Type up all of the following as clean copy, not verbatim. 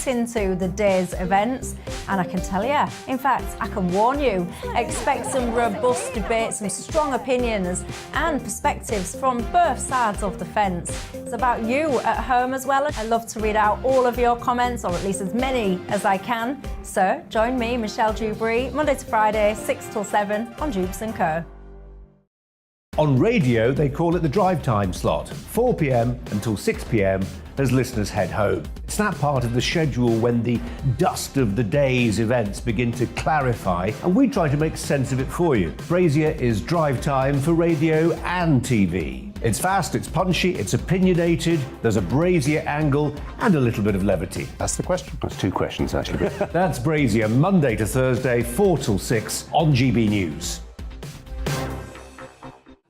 right into the day's events, and I can tell you, in fact, I can warn you, expect some robust debates, some strong opinions and perspectives from both sides of the fence. It's about you at home as well. I love to read out all of your comments, or at least as many as I can. So join me, Michelle Dewberry, Monday to Friday, 6 till 7 on Jubes & Co. On radio, they call it the drive time slot, 4 p.m. until 6 p.m. as listeners head home. It's that part of the schedule when the dust of the day's events begin to clarify, and we try to make sense of it for you. Brazier is drive time for radio and TV. It's fast, it's punchy, it's opinionated, there's a Brazier angle and a little bit of levity. That's the question. That's two questions, actually. That's Brazier, Monday to Thursday, 4 till 6 on GB News.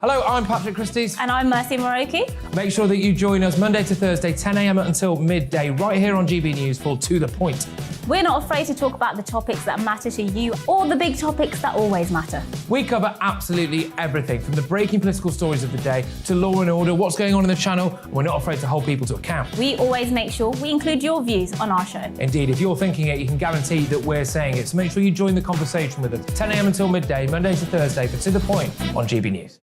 Hello, I'm Patrick Christie's. And I'm Mercy Moroki. Make sure that you join us Monday to Thursday, 10 a.m. until midday, right here on GB News for To The Point. We're not afraid to talk about the topics that matter to you or the big topics that always matter. We cover absolutely everything, from the breaking political stories of the day to law and order, what's going on in the channel. We're not afraid to hold people to account. We always make sure we include your views on our show. Indeed, if you're thinking it, you can guarantee that we're saying it. So make sure you join the conversation with us, 10 a.m. until midday, Monday to Thursday for To The Point on GB News.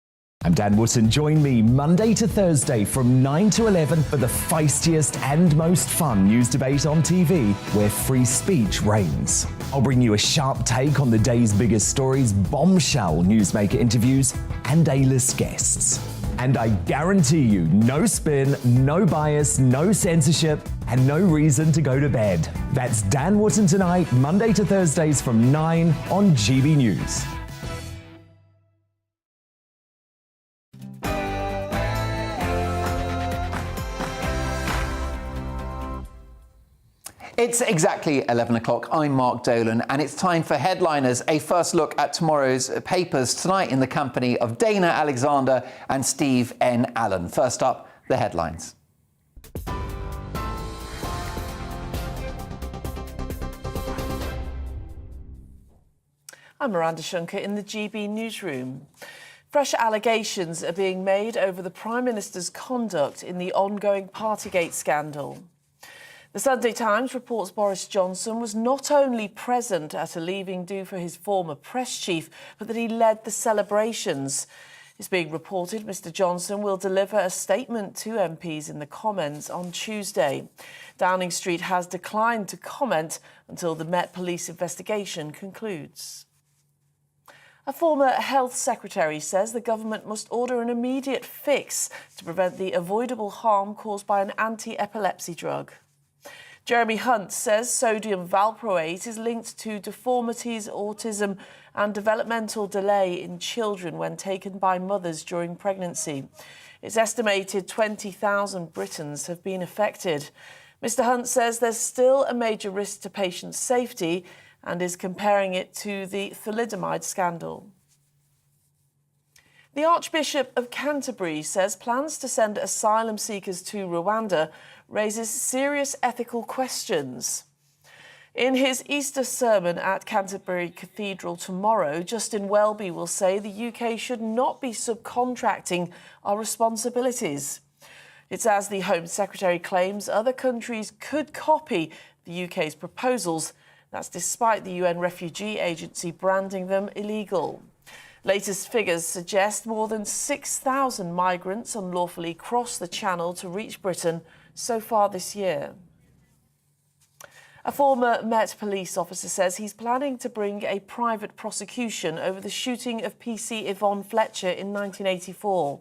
I'm Dan Wootton. Join me Monday to Thursday from 9 to 11 for the feistiest and most fun news debate on TV, where free speech reigns. I'll bring you a sharp take on the day's biggest stories, bombshell newsmaker interviews, and A-list guests. And I guarantee you, no spin, no bias, no censorship, and no reason to go to bed. That's Dan Wootton tonight, Monday to Thursdays from 9 on GB News. It's exactly 11 o'clock. I'm Mark Dolan, and it's time for Headliners, a first look at tomorrow's papers tonight in the company of Dana Alexander and Steve N. Allen. First up, the headlines. I'm Miranda Shunker in the GB newsroom. Fresh allegations are being made over the Prime Minister's conduct in the ongoing Partygate scandal. The Sunday Times reports Boris Johnson was not only present at a leaving do for his former press chief, but that he led the celebrations. It's being reported Mr Johnson will deliver a statement to MPs in the Commons on Tuesday. Downing Street has declined to comment until the Met Police investigation concludes. A former health secretary says the government must order an immediate fix to prevent the avoidable harm caused by an anti-epilepsy drug. Jeremy Hunt says sodium valproate is linked to deformities, autism and developmental delay in children when taken by mothers during pregnancy. It's estimated 20,000 Britons have been affected. Mr Hunt says there's still a major risk to patient safety and is comparing it to the thalidomide scandal. The Archbishop of Canterbury says plans to send asylum seekers to Rwanda raises serious ethical questions. In his Easter sermon at Canterbury Cathedral tomorrow, Justin Welby will say the UK should not be subcontracting our responsibilities. It's as the Home Secretary claims other countries could copy the UK's proposals. That's despite the UN Refugee Agency branding them illegal. Latest figures suggest more than 6,000 migrants unlawfully crossed the Channel to reach Britain so far this year. A former Met police officer says he's planning to bring a private prosecution over the shooting of PC Yvonne Fletcher in 1984.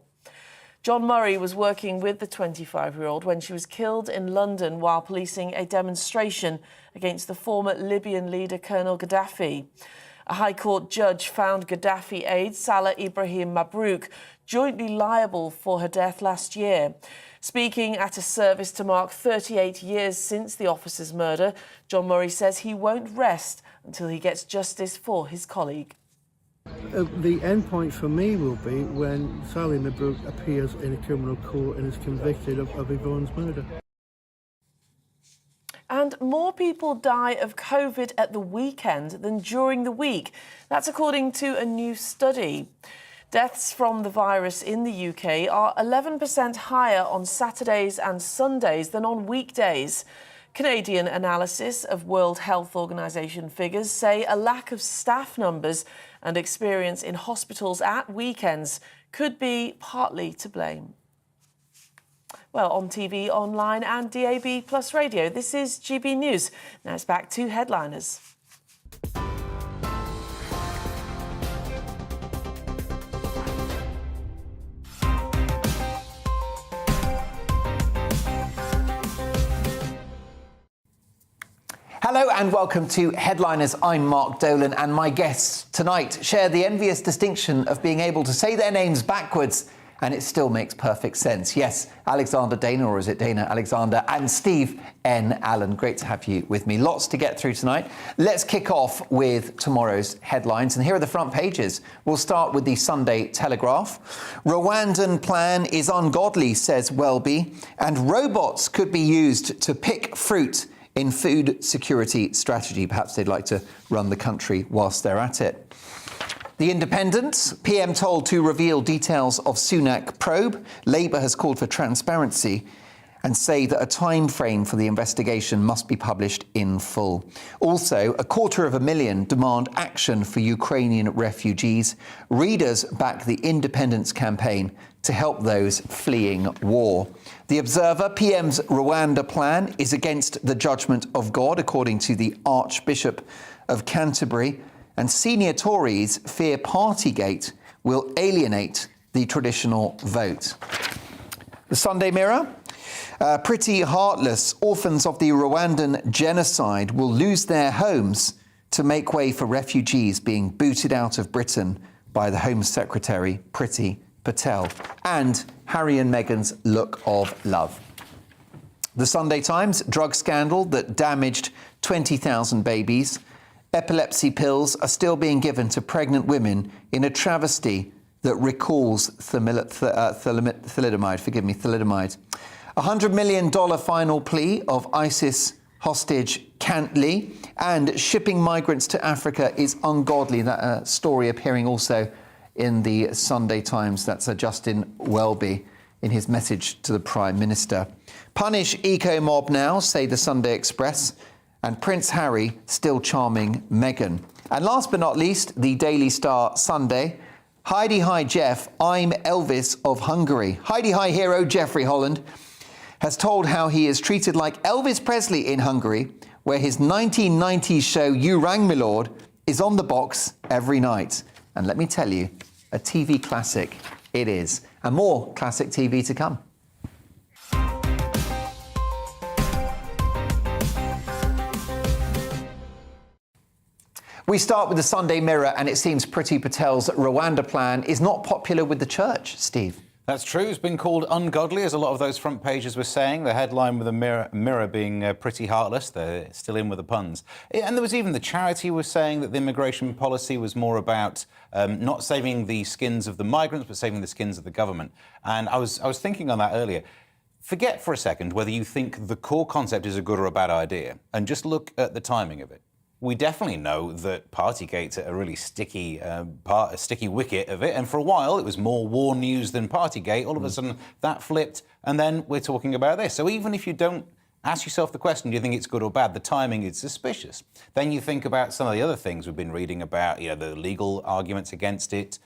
John Murray was working with the 25-year-old when she was killed in London while policing a demonstration against the former Libyan leader Colonel Gaddafi. A High Court judge found Gaddafi aide Salah Ibrahim Mabrouk jointly liable for her death last year. Speaking at a service to mark 38 years since the officer's murder, John Murray says he won't rest until he gets justice for his colleague. The end point for me will be when Salah Mabrouk appears in a criminal court and is convicted of Yvonne's murder. And more people die of COVID at the weekend than during the week. That's according to a new study. Deaths from the virus in the UK are 11% higher on Saturdays and Sundays than on weekdays. Canadian analysis of World Health Organization figures say a lack of staff numbers and experience in hospitals at weekends could be partly to blame. Well, on TV, online and DAB plus radio, this is GB News. Now it's back to headliners. Hello and welcome to Headliners. I'm Mark Dolan, and my guests tonight share the envious distinction of being able to say their names backwards and it still makes perfect sense. Yes, Alexander Dana, or is it Dana Alexander, and Steve N. Allen. Great to have you with me. Lots to get through tonight. Let's kick off with tomorrow's headlines, and here are the front pages. We'll start with the Sunday Telegraph. Rwandan plan is ungodly, says Welby, and robots could be used to pick fruit in food security strategy. Perhaps they'd like to run the country whilst they're at it. The Independent, PM told to reveal details of Sunak probe. Labour has called for transparency and say that a time frame for the investigation must be published in full. Also, 250,000 demand action for Ukrainian refugees. Readers back the Independence campaign to help those fleeing war. The Observer, PM's Rwanda plan is against the judgment of God, according to the Archbishop of Canterbury. And senior Tories fear Partygate will alienate the traditional vote. The Sunday Mirror, pretty heartless orphans of the Rwandan genocide will lose their homes to make way for refugees being booted out of Britain by the Home Secretary, Priti Patel. And Harry and Meghan's look of love. The Sunday Times, drug scandal that damaged 20,000 babies. Epilepsy pills are still being given to pregnant women in a travesty that recalls thalidomide. $100 million final plea of ISIS hostage Cantley, and shipping migrants to Africa is ungodly. That story appearing also in the Sunday Times. That's Justin Welby in his message to the Prime Minister. Punish eco-mob now, say the Sunday Express. And Prince Harry still charming Meghan. And last but not least, the Daily Star Sunday. Heidi Hi Jeff, I'm Elvis of Hungary. Heidi Hi hero Jeffrey Holland has told how he is treated like Elvis Presley in Hungary, where his 1990s show You Rang Me Lord is on the box every night. And let me tell you, a TV classic it is. And more classic TV to come. We start with the Sunday Mirror, and it seems Priti Patel's Rwanda plan is not popular with the church, Steve. That's true. It's been called ungodly, as a lot of those front pages were saying. The headline with the Mirror being pretty heartless. They're still in with the puns. And there was even the Charity was saying that the immigration policy was more about not saving the skins of the migrants, but saving the skins of the government. And I was thinking on that earlier. Forget for a second whether you think the core concept is a good or a bad idea, and just look at the timing of it. We definitely know that Partygate's a really sticky wicket of it, and for a while it was more war news than Partygate. All of a sudden that flipped, and then we're talking about this. So even if you don't ask yourself the question, do you think it's good or bad, the timing is suspicious. Then you think about some of the other things we've been reading about, the legal arguments against it,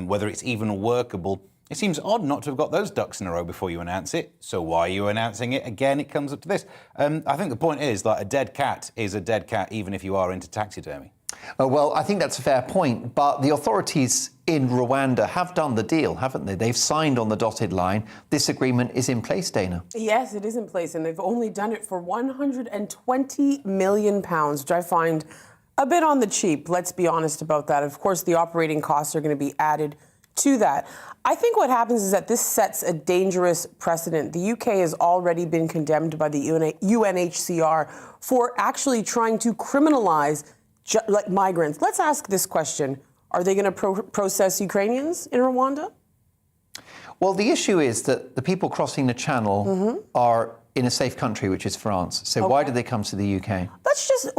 whether it's even workable. It seems odd not to have got those ducks in a row before you announce it. So why are you announcing it? Again, it comes up to this. I think the point is that a dead cat is a dead cat, even if you are into taxidermy. Well, I think that's a fair point. But the authorities in Rwanda have done the deal, haven't they? They've signed on the dotted line. This agreement is in place, Dana. Yes, it is in place. And they've only done it for £120 million, which I find a bit on the cheap. Let's be honest about that. Of course, the operating costs are going to be added to that. I think what happens is that this sets a dangerous precedent. The UK has already been condemned by the UNHCR for actually trying to criminalize migrants. Let's ask this question. Are they going to process Ukrainians in Rwanda? Well, the issue is that the people crossing the channel are in a safe country, which is France. So why did they come to the UK? That's just,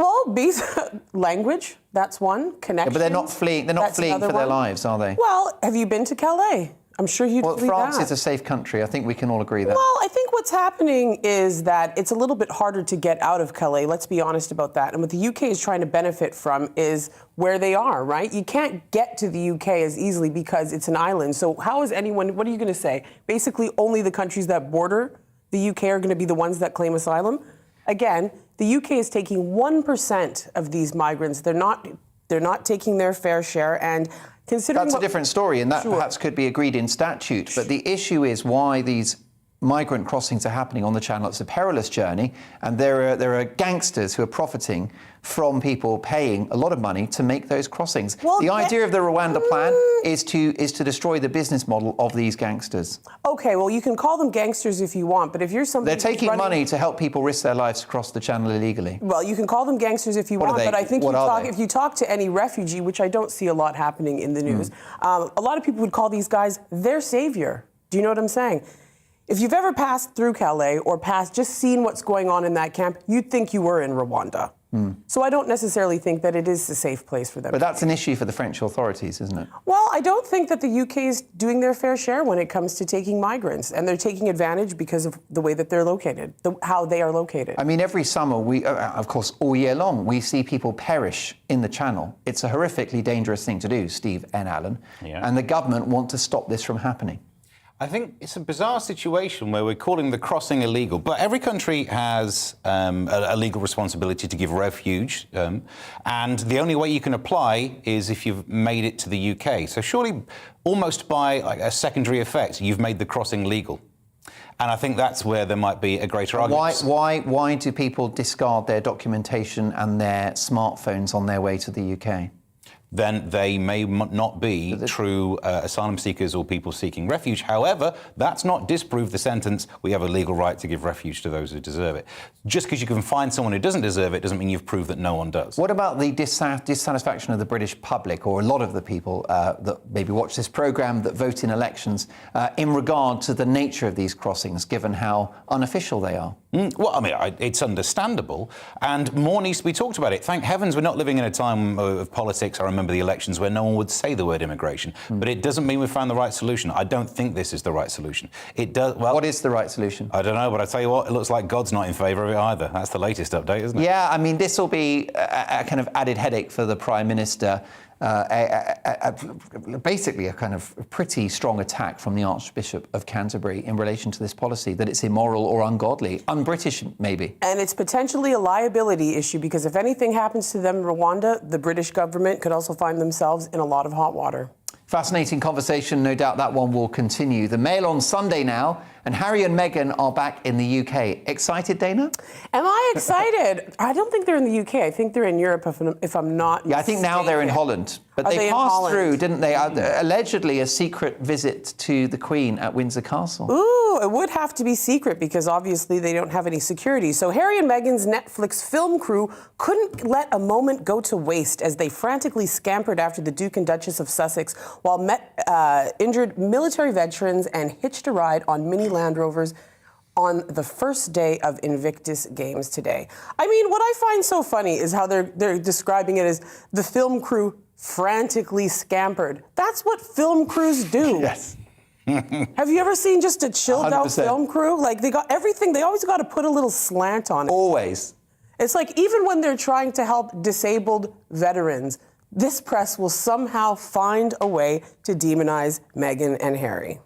language, that's one. Connection. Yeah, but they're not fleeing. They're not fleeing for their lives, are they? Well, have you been to Calais? I'm sure you'd believe France that. is a safe country. I think we can all agree that. Well, I think what's happening is that it's a little bit harder to get out of Calais, let's be honest about that. And what the UK is trying to benefit from is where they are, right? You can't get to the UK as easily because it's an island. So how is anyone, what are you going to say? Basically, only the countries that border the UK are going to be the ones that claim asylum? Again, the UK is taking 1% of these migrants. They're not taking their fair share, and considering that's a different story, and that perhaps could be agreed in statute. But the issue is why these migrant crossings are happening on the channel. It's a perilous journey, and there are gangsters who are profiting from people paying a lot of money to make those crossings. Well, the idea of the Rwanda plan is to destroy the business model of these gangsters. Okay, well, you can call them gangsters if you want, but if you're somebody they're taking money to help people risk their lives to cross the channel illegally. Well, you can call them gangsters if you want, but I think if you talk to any refugee, which I don't see a lot happening in the news, a lot of people would call these guys their savior. Do you know what I'm saying? If you've ever passed through Calais or just seen what's going on in that camp, you'd think you were in Rwanda. So I don't necessarily think that it is a safe place for them. But that's an issue for the French authorities, isn't it? Well, I don't think that the UK is doing their fair share when it comes to taking migrants, and they're taking advantage because of the way that they're located, how they are located. I mean, every summer, we, of course, all year long, we see people perish in the Channel. It's a horrifically dangerous thing to do, Steve and Alan, and the government want to stop this from happening. I think it's a bizarre situation where we're calling the crossing illegal, but every country has a legal responsibility to give refuge, and the only way you can apply is if you've made it to the UK. So surely, almost by a secondary effect, you've made the crossing legal. And I think that's where there might be a greater argument. Why do people discard their documentation and their smartphones on their way to the UK? Then they may not be true asylum seekers or people seeking refuge. However, that's not disproved the sentence, we have a legal right to give refuge to those who deserve it. Just because you can find someone who doesn't deserve it doesn't mean you've proved that no one does. What about the dissatisfaction of the British public, or a lot of the people that maybe watch this programme, that vote in elections, in regard to the nature of these crossings, given how unofficial they are? Well, I mean, it's understandable, and more needs to be talked about it. Thank heavens we're not living in a time of politics. I remember the elections where no one would say the word immigration, but it doesn't mean we've found the right solution. I don't think this is the right solution. It does. Well, what is the right solution? I don't know, but I tell you what, it looks like God's not in favour of it either. That's the latest update, isn't it? Yeah, I mean, this will be a kind of added headache for the Prime Minister. Basically a kind of pretty strong attack from the Archbishop of Canterbury in relation to this policy, that it's immoral or ungodly, un-British maybe. And it's potentially a liability issue, because if anything happens to them in Rwanda, the British government could also find themselves in a lot of hot water. Fascinating conversation, no doubt that one will continue. The Mail on Sunday now, and Harry and Meghan are back in the UK. Excited, Dana? Am I excited? I don't think they're in the UK. I think they're in Europe, if I'm not mistaken. I think now they're in Holland. But they passed through, didn't they? Allegedly a secret visit to the Queen at Windsor Castle. Ooh, it would have to be secret, because obviously they don't have any security. So Harry and Meghan's Netflix film crew couldn't let a moment go to waste as they frantically scampered after the Duke and Duchess of Sussex while injured military veterans and hitched a ride on mini Land Rovers on the first day of Invictus Games today. I mean, what I find so funny is how they're describing it as the film crew frantically scampered. That's what film crews do. Yes. Have you ever seen just a chilled 100%. out film crew? Like, they got everything, they always got to put a little slant on it. Always. It's like, even when they're trying to help disabled veterans, this press will somehow find a way to demonize Meghan and Harry.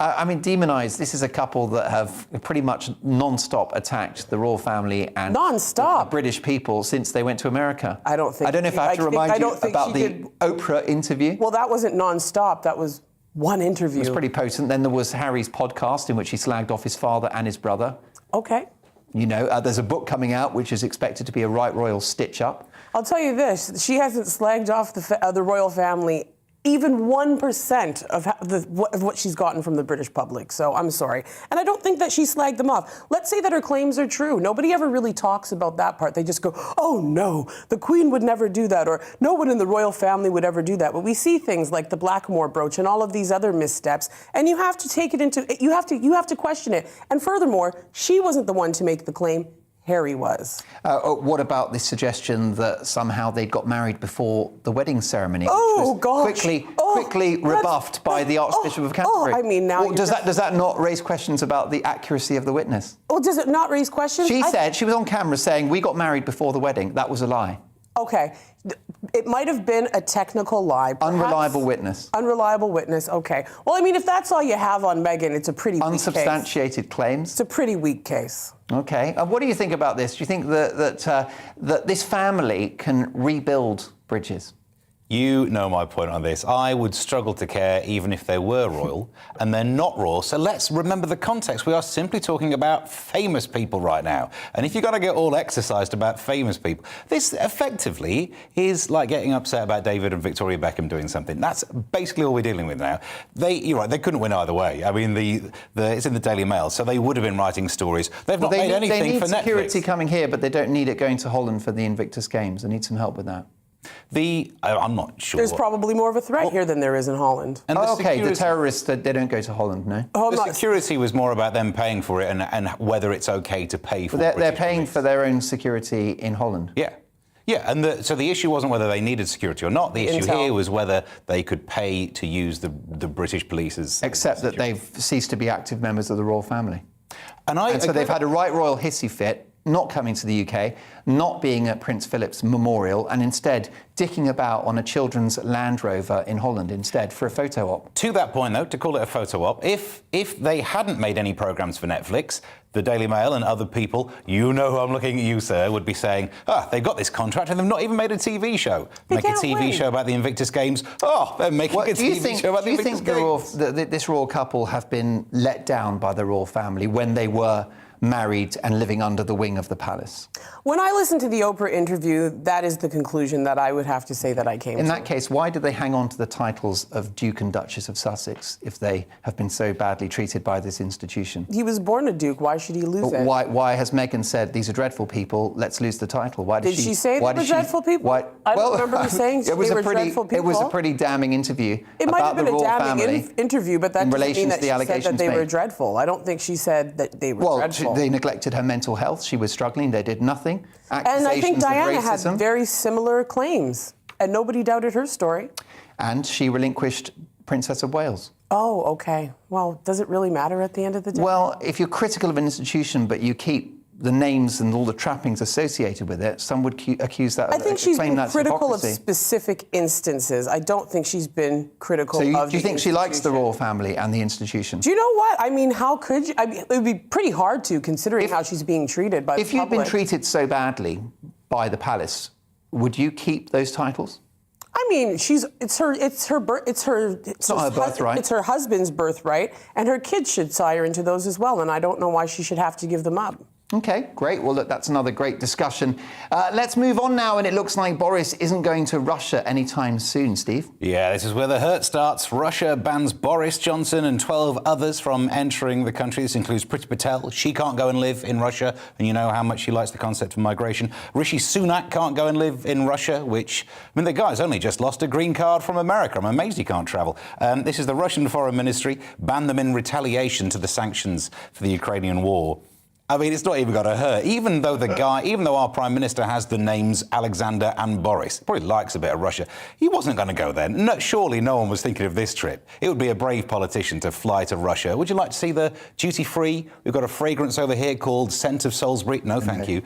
I mean, demonise. This is a couple that have pretty much non-stop attacked the royal family and the British people since they went to America. I don't know if I have to remind you about the Oprah interview. Well, that wasn't non-stop. That was one interview. It was pretty potent. Then there was Harry's podcast in which he slagged off his father and his brother. Okay. You know, there's a book coming out which is expected to be a right royal stitch-up. I'll tell you this. She hasn't slagged off the royal family even 1% of what she's gotten from the British public. So I'm sorry. And I don't think that she slagged them off. Let's say that her claims are true. Nobody ever really talks about that part. They just go, oh no, the Queen would never do that, or no one in the royal family would ever do that. But we see things like the Blackmore brooch and all of these other missteps, and you have to take it into, you have to question it. And furthermore, she wasn't the one to make the claim. Harry was. What about the suggestion that somehow they got married before the wedding ceremony? Oh, which gosh. was quickly rebuffed by the Archbishop of Canterbury. I mean, now does that not raise questions about the accuracy of the witness? Well, does it not raise questions? She said, she was on camera saying, we got married before the wedding. That was a lie. Okay. It might have been a technical lie. Perhaps. Unreliable witness. Unreliable witness, okay. Well, I mean, if that's all you have on Meghan, it's a pretty weak case. Unsubstantiated claims. It's a pretty weak case. Okay. What do you think about this? Do you think that this family can rebuild bridges? You know my point on this. I would struggle to care even if they were royal, and they're not royal. So let's remember the context. We are simply talking about famous people right now. And if you've got to get all exercised about famous people, this effectively is like getting upset about David and Victoria Beckham doing something. That's basically all we're dealing with now. You're right, they couldn't win either way. I mean, it's in the Daily Mail, so they would have been writing stories. They've not made anything for Netflix. They need security coming here, but they don't need it going to Holland for the Invictus Games. They need some help with that. I'm not sure. There's probably more of a threat here than there is in Holland. And the terrorists, they don't go to Holland, no? The security was more about them paying for it and whether it's okay to pay for it. They're paying for their own security in Holland. Yeah. Yeah, and so the issue wasn't whether they needed security or not. The issue here was whether they could pay to use the British police as... Except that they've ceased to be active members of the royal family. And so they've had a right royal hissy fit, not coming to the UK, not being at Prince Philip's memorial, and instead dicking about on a children's Land Rover in Holland instead for a photo op. To that point, though, to call it a photo op, if they hadn't made any programmes for Netflix, the Daily Mail and other people, you know who I'm looking at you, sir, would be saying, they've got this contract and they've not even made a TV show. Make a TV show about the Invictus Games. They're making a TV show about the Invictus Games. Do you think this royal couple have been let down by the royal family when they were married and living under the wing of the palace? When I listened to the Oprah interview, that is the conclusion that I would have to say that I came to. In that case, why do they hang on to the titles of Duke and Duchess of Sussex if they have been so badly treated by this institution? He was born a duke. Why should he lose it? Why has Meghan said, these are dreadful people, let's lose the title? Why did she say they were dreadful people? I don't remember her saying they were dreadful people. It was a pretty damning interview It might about have the been a royal damning family interview, but that doesn't mean that she said that they were made. dreadful. I don't think she said that they were dreadful. They neglected her mental health. She was struggling. They did nothing. And I think Diana had very similar claims, and nobody doubted her story. And she relinquished Princess of Wales. Oh, okay. Well, does it really matter at the end of the day? Well, if you're critical of an institution, but you keep the names and all the trappings associated with it, some would accuse that. I think she's been critical of specific instances. I don't think she's been critical of. Do you think she likes the royal family and the institution? Do you know what? I mean, how could you? I mean, it would be pretty hard to, considering how she's being treated by the public. If you've been treated so badly by the palace, would you keep those titles? I mean, it's her birthright. It's her husband's birthright, and her kids should sire into those as well. And I don't know why she should have to give them up. OK, great. Well, look, that's another great discussion. Let's move on now, and it looks like Boris isn't going to Russia anytime soon, Steve. Yeah, this is where the hurt starts. Russia bans Boris Johnson and 12 others from entering the country. This includes Priti Patel. She can't go and live in Russia, and you know how much she likes the concept of migration. Rishi Sunak can't go and live in Russia, which, I mean, the guy's only just lost a green card from America. I'm amazed he can't travel. This is the Russian Foreign Ministry, banned them in retaliation to the sanctions for the Ukrainian war. I mean, it's not even got to hurt. Even though our Prime Minister has the names Alexander and Boris, probably likes a bit of Russia, he wasn't going to go there. No, surely no one was thinking of this trip. It would be a brave politician to fly to Russia. Would you like to see the duty-free? We've got a fragrance over here called Scent of Salisbury. No, thank you.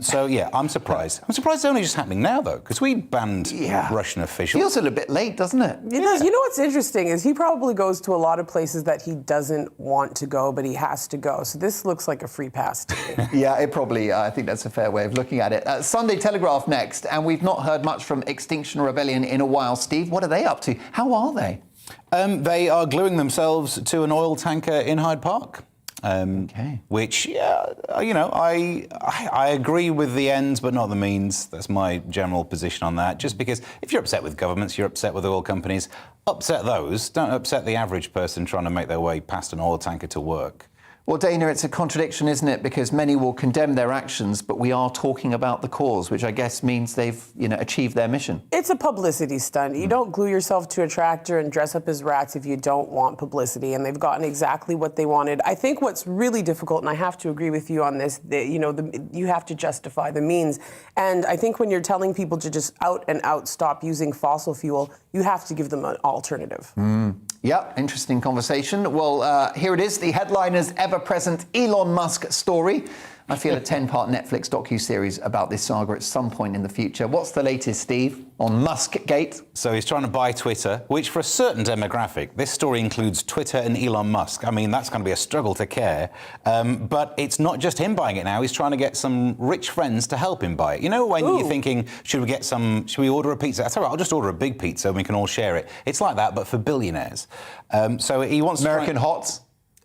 So, yeah, I'm surprised. I'm surprised it's only just happening now, though, because we banned Russian officials. Feels a little bit late, doesn't it? It does. You know what's interesting is he probably goes to a lot of places that he doesn't want to go, but he has to go. So this looks like a free pass to me. Yeah, it probably, I think that's a fair way of looking at it. Sunday Telegraph next, and we've not heard much from Extinction Rebellion in a while. Steve, what are they up to? How are they? They are gluing themselves to an oil tanker in Hyde Park. Which, you know, I agree with the ends but not the means. That's my general position on that. Just because if you're upset with governments, you're upset with oil companies, upset those. Don't upset the average person trying to make their way past an oil tanker to work. Well, Dana, it's a contradiction, isn't it? Because many will condemn their actions, but we are talking about the cause, which I guess means they've, achieved their mission. It's a publicity stunt. You don't glue yourself to a tractor and dress up as rats if you don't want publicity, and they've gotten exactly what they wanted. I think what's really difficult, and I have to agree with you on this, you have to justify the means. And I think when you're telling people to just out and out stop using fossil fuel, you have to give them an alternative. Yeah, interesting conversation. Well, here it is, the headliner's ever-present Elon Musk story. I feel a 10-part Netflix docu-series about this saga at some point in the future. What's the latest, Steve, on Musk-gate? So he's trying to buy Twitter, which for a certain demographic, this story includes Twitter and Elon Musk. I mean, that's going to be a struggle to care. But it's not just him buying it now. He's trying to get some rich friends to help him buy it. You know, when you're thinking, should we order a pizza? That's all right, I'll just order a big pizza and we can all share it. It's like that, but for billionaires. So he wants American Hots?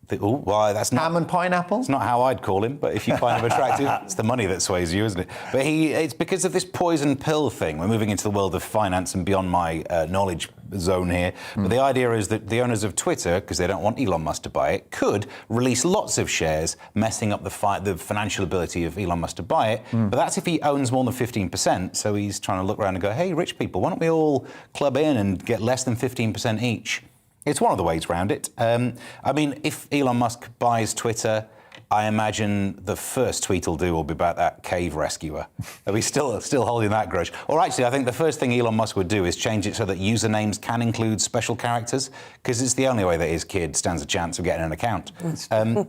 Well, that's not ham and pineapple. It's not how I'd call him, but if you find him attractive, it's the money that sways you, isn't it? But it's because of this poison pill thing. We're moving into the world of finance and beyond my knowledge zone here. But the idea is that the owners of Twitter, because they don't want Elon Musk to buy it, could release lots of shares, messing up the financial ability of Elon Musk to buy it. But that's if he owns more than 15%. So he's trying to look around and go, hey, rich people, why don't we all club in and get less than 15% each? It's one of the ways around it. I mean, if Elon Musk buys Twitter, I imagine the first tweet he'll do will be about that cave rescuer. Are we still holding that grudge? Or actually, I think the first thing Elon Musk would do is change it so that usernames can include special characters, because it's the only way that his kid stands a chance of getting an account.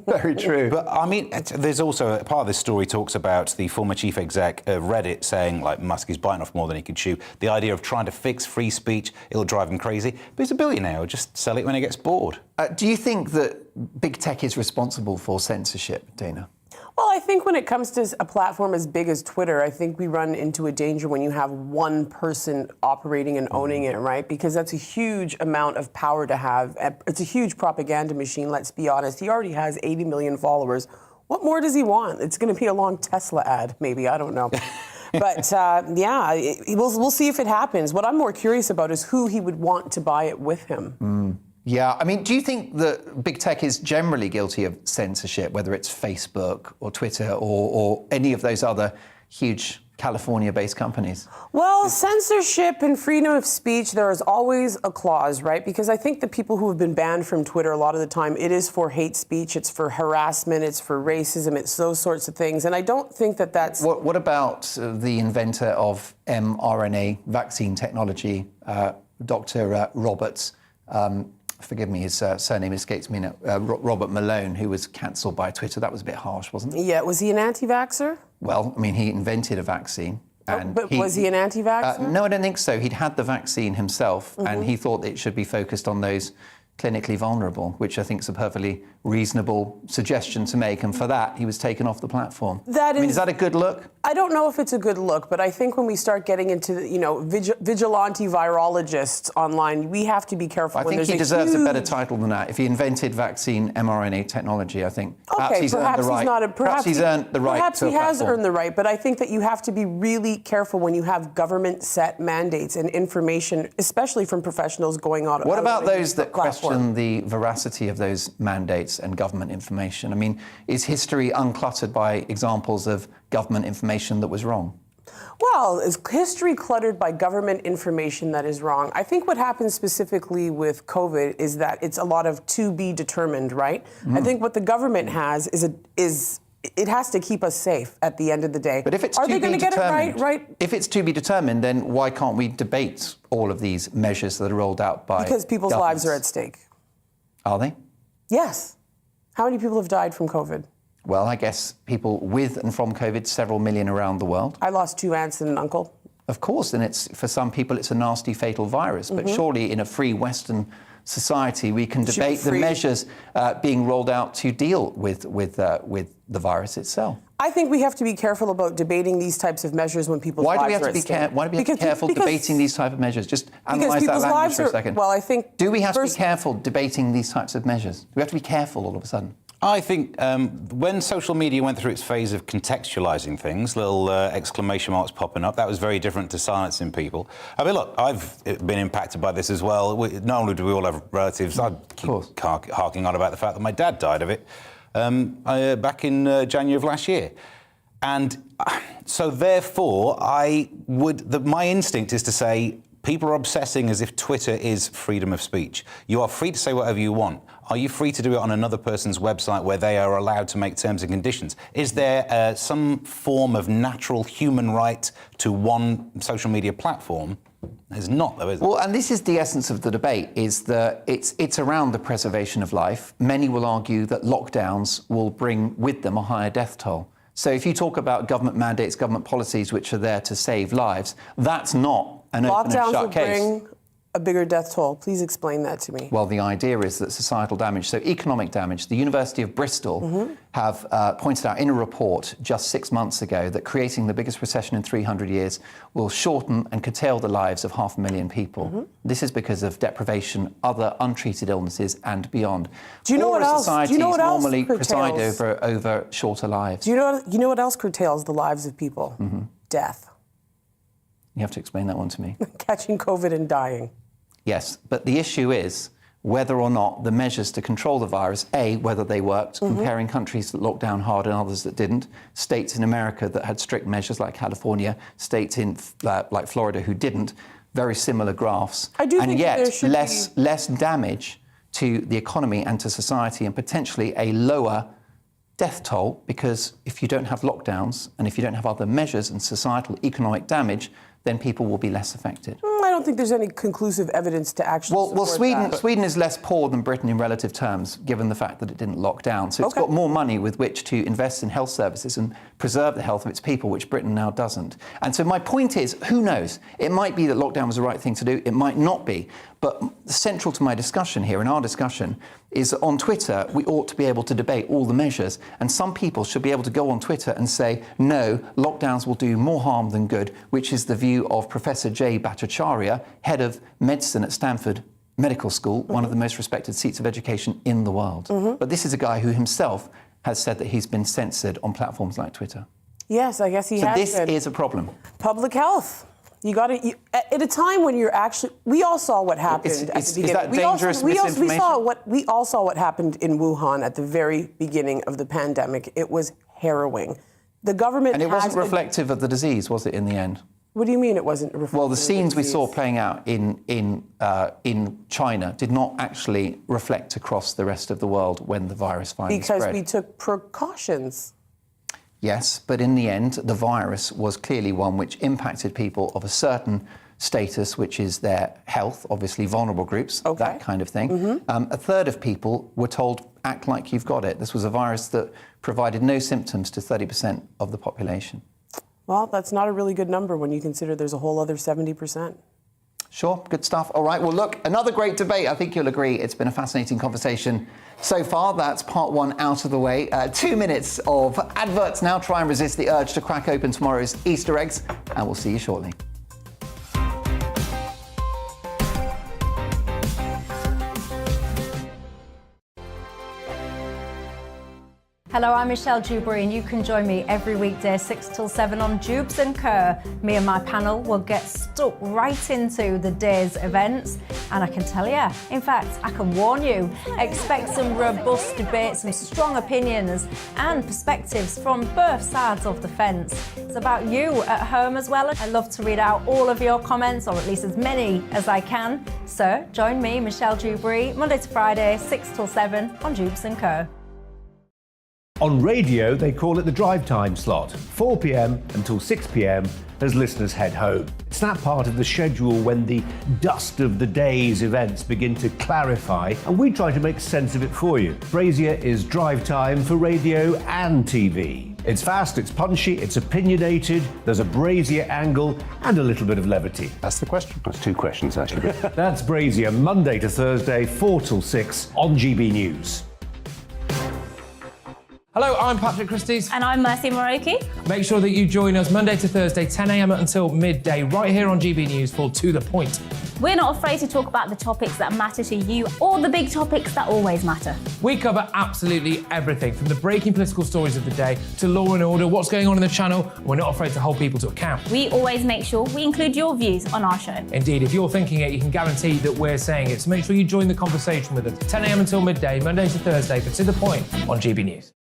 Very true. But, I mean, there's also, part of this story talks about the former chief exec of Reddit saying, like, Musk is biting off more than he could chew. The idea of trying to fix free speech, it'll drive him crazy. But he's a billionaire, he'll just sell it when he gets bored. Do you think that big tech is responsible for censorship, Dana? Well, I think when it comes to a platform as big as Twitter, I think we run into a danger when you have one person operating and owning it, right? Because that's a huge amount of power to have. It's a huge propaganda machine, let's be honest. He already has 80 million followers. What more does he want? It's going to be a long Tesla ad, maybe. I don't know. But, we'll see if it happens. What I'm more curious about is who he would want to buy it with him. Yeah, I mean, do you think that big tech is generally guilty of censorship, whether it's Facebook or Twitter or any of those other huge California-based companies? Well, censorship and freedom of speech, there is always a clause, right? Because I think the people who have been banned from Twitter a lot of the time, it is for hate speech, it's for harassment, it's for racism, it's those sorts of things. And I don't think that that's... What about the inventor of mRNA vaccine technology, Dr. Roberts? Forgive me, his surname escapes me now. Robert Malone, who was cancelled by Twitter. That was a bit harsh, wasn't it? Yeah, was he an anti-vaxxer? Well, I mean, he invented a vaccine. But was he an anti-vaxxer? No, I don't think so. He'd had the vaccine himself, and he thought it should be focused on those clinically vulnerable, which I think is a perfectly reasonable suggestion to make. And for that, he was taken off the platform. Is that a good look? I don't know if it's a good look, but I think when we start getting into, vigilante virologists online, we have to be careful. I think he deserves a better title than that. If he invented vaccine mRNA technology, I think perhaps he's earned the right. Perhaps he has earned the right, but I think that you have to be really careful when you have government-set mandates and information, especially from professionals going on. What about those that question the veracity of those mandates and government information? I mean, is history uncluttered by examples of government information that was wrong? Well, is history cluttered by government information that is wrong? I think what happens specifically with COVID is that it's a lot of to be determined, right? I think what the government has is it has to keep us safe at the end of the day. But if it's Are they going to get it right? If it's to be determined, then why can't we debate all of these measures that are rolled out by Because people's lives are at stake. Are they? Yes. How many people have died from COVID? Well, I guess people with and from COVID, several million around the world. I lost 2 aunts and an uncle. Of course, and for some people it's a nasty, fatal virus. But surely in a free Western society, we can debate the measures being rolled out to deal with the virus itself. I think we have to be careful about debating these types of measures when people's lives are at stake. Why do we have to be careful debating these type of measures? Just analyse that language for a second. Well, I think... Do we have to be careful debating these types of measures? Do we have to be careful all of a sudden? I think when social media went through its phase of contextualising things, little exclamation marks popping up, that was very different to silencing people. I mean, look, I've been impacted by this as well. Not only do we all have relatives, I keep harking on about the fact that my dad died of it. back in January of last year. And so therefore, my instinct is to say, people are obsessing as if Twitter is freedom of speech. You are free to say whatever you want. Are you free to do it on another person's website where they are allowed to make terms and conditions? Is there some form of natural human right to one social media platform? There's not, though, is there? Well, and this is the essence of the debate, is that it's around the preservation of life. Many will argue that lockdowns will bring with them a higher death toll. So if you talk about government mandates, government policies which are there to save lives, that's not an open and shut Lockdowns will case. bring a bigger death toll. Please explain that to me. Well, the idea is that societal damage, so economic damage, the University of Bristol have pointed out in a report just 6 months ago that creating the biggest recession in 300 years will shorten and curtail the lives of 500,000 people. This is because of deprivation, other untreated illnesses and beyond. Do you know what else? Societies Do you know what else normally preside curtails? over shorter lives. Do you know what else curtails the lives of people? Death. You have to explain that one to me. Catching COVID and dying. Yes, but the issue is whether or not the measures to control the virus, A, whether they worked, comparing countries that locked down hard and others that didn't, states in America that had strict measures like California, states in like Florida who didn't, very similar graphs. I do and think yet there should less damage to the economy and to society, and potentially a lower death toll, because if you don't have lockdowns and if you don't have other measures and societal economic damage, then people will be less affected. I don't think there's any conclusive evidence to actually support that. Sweden is less poor than Britain in relative terms, given the fact that it didn't lock down. So it's got more money with which to invest in health services and preserve the health of its people, which Britain now doesn't. And so my point is, who knows? It might be that lockdown was the right thing to do. It might not be. But central to my discussion here, in our discussion, is that on Twitter, we ought to be able to debate all the measures. And some people should be able to go on Twitter and say, no, lockdowns will do more harm than good, which is the view of Professor Jay Bhattacharya, head of medicine at Stanford Medical School, one of the most respected seats of education in the world. But this is a guy who himself has said that he's been censored on platforms like Twitter. Yes, I guess he has. So this is a problem. Public health. You got to, at a time when you're actually, we all saw what happened at the beginning. Is that dangerous misinformation? We all saw what happened in Wuhan at the very beginning of the pandemic. It was harrowing. The government And it wasn't reflective of the disease, was it, in the end? What do you mean it wasn't reflective? Well, the scenes we saw playing out in China did not actually reflect across the rest of the world when the virus finally spread. Because we took precautions. Yes, but in the end, the virus was clearly one which impacted people of a certain status, which is their health, obviously vulnerable groups, that kind of thing. A third of people were told, act like you've got it. This was a virus that provided no symptoms to 30% of the population. Well, that's not a really good number when you consider there's a whole other 70%. Sure, good stuff. All right, well, look, another great debate. I think you'll agree it's been a fascinating conversation so far. That's part one out of the way. 2 minutes of adverts now. Try and resist the urge to crack open tomorrow's Easter eggs, and we'll see you shortly. Hello, I'm Michelle Dewberry, and you can join me every weekday 6 till 7 on Jubes & Kerr. Me and my panel will get stuck right into the day's events, and I can tell you, in fact, I can warn you, expect some robust debates, some strong opinions and perspectives from both sides of the fence. It's about you at home as well. I love to read out all of your comments, or at least as many as I can. So join me, Michelle Dewberry, Monday to Friday, 6 till 7 on Jubes & Kerr. On radio, they call it the drive time slot, 4 p.m. until 6 p.m. as listeners head home. It's that part of the schedule when the dust of the day's events begin to clarify, and we try to make sense of it for you. Brazier is drive time for radio and TV. It's fast, it's punchy, it's opinionated, there's a Brazier angle and a little bit of levity. That's the question. That's two questions, actually. That's Brazier, Monday to Thursday, 4 till 6 on GB News. Hello, I'm Patrick Christie's. And I'm Mercy Moroki. Make sure that you join us Monday to Thursday, 10 a.m. until midday, right here on GB News for To The Point. We're not afraid to talk about the topics that matter to you or the big topics that always matter. We cover absolutely everything, from the breaking political stories of the day to law and order, what's going on in the channel. We're not afraid to hold people to account. We always make sure we include your views on our show. Indeed, if you're thinking it, you can guarantee that we're saying it. So make sure you join the conversation with us, 10 a.m. until midday, Monday to Thursday, for To The Point on GB News.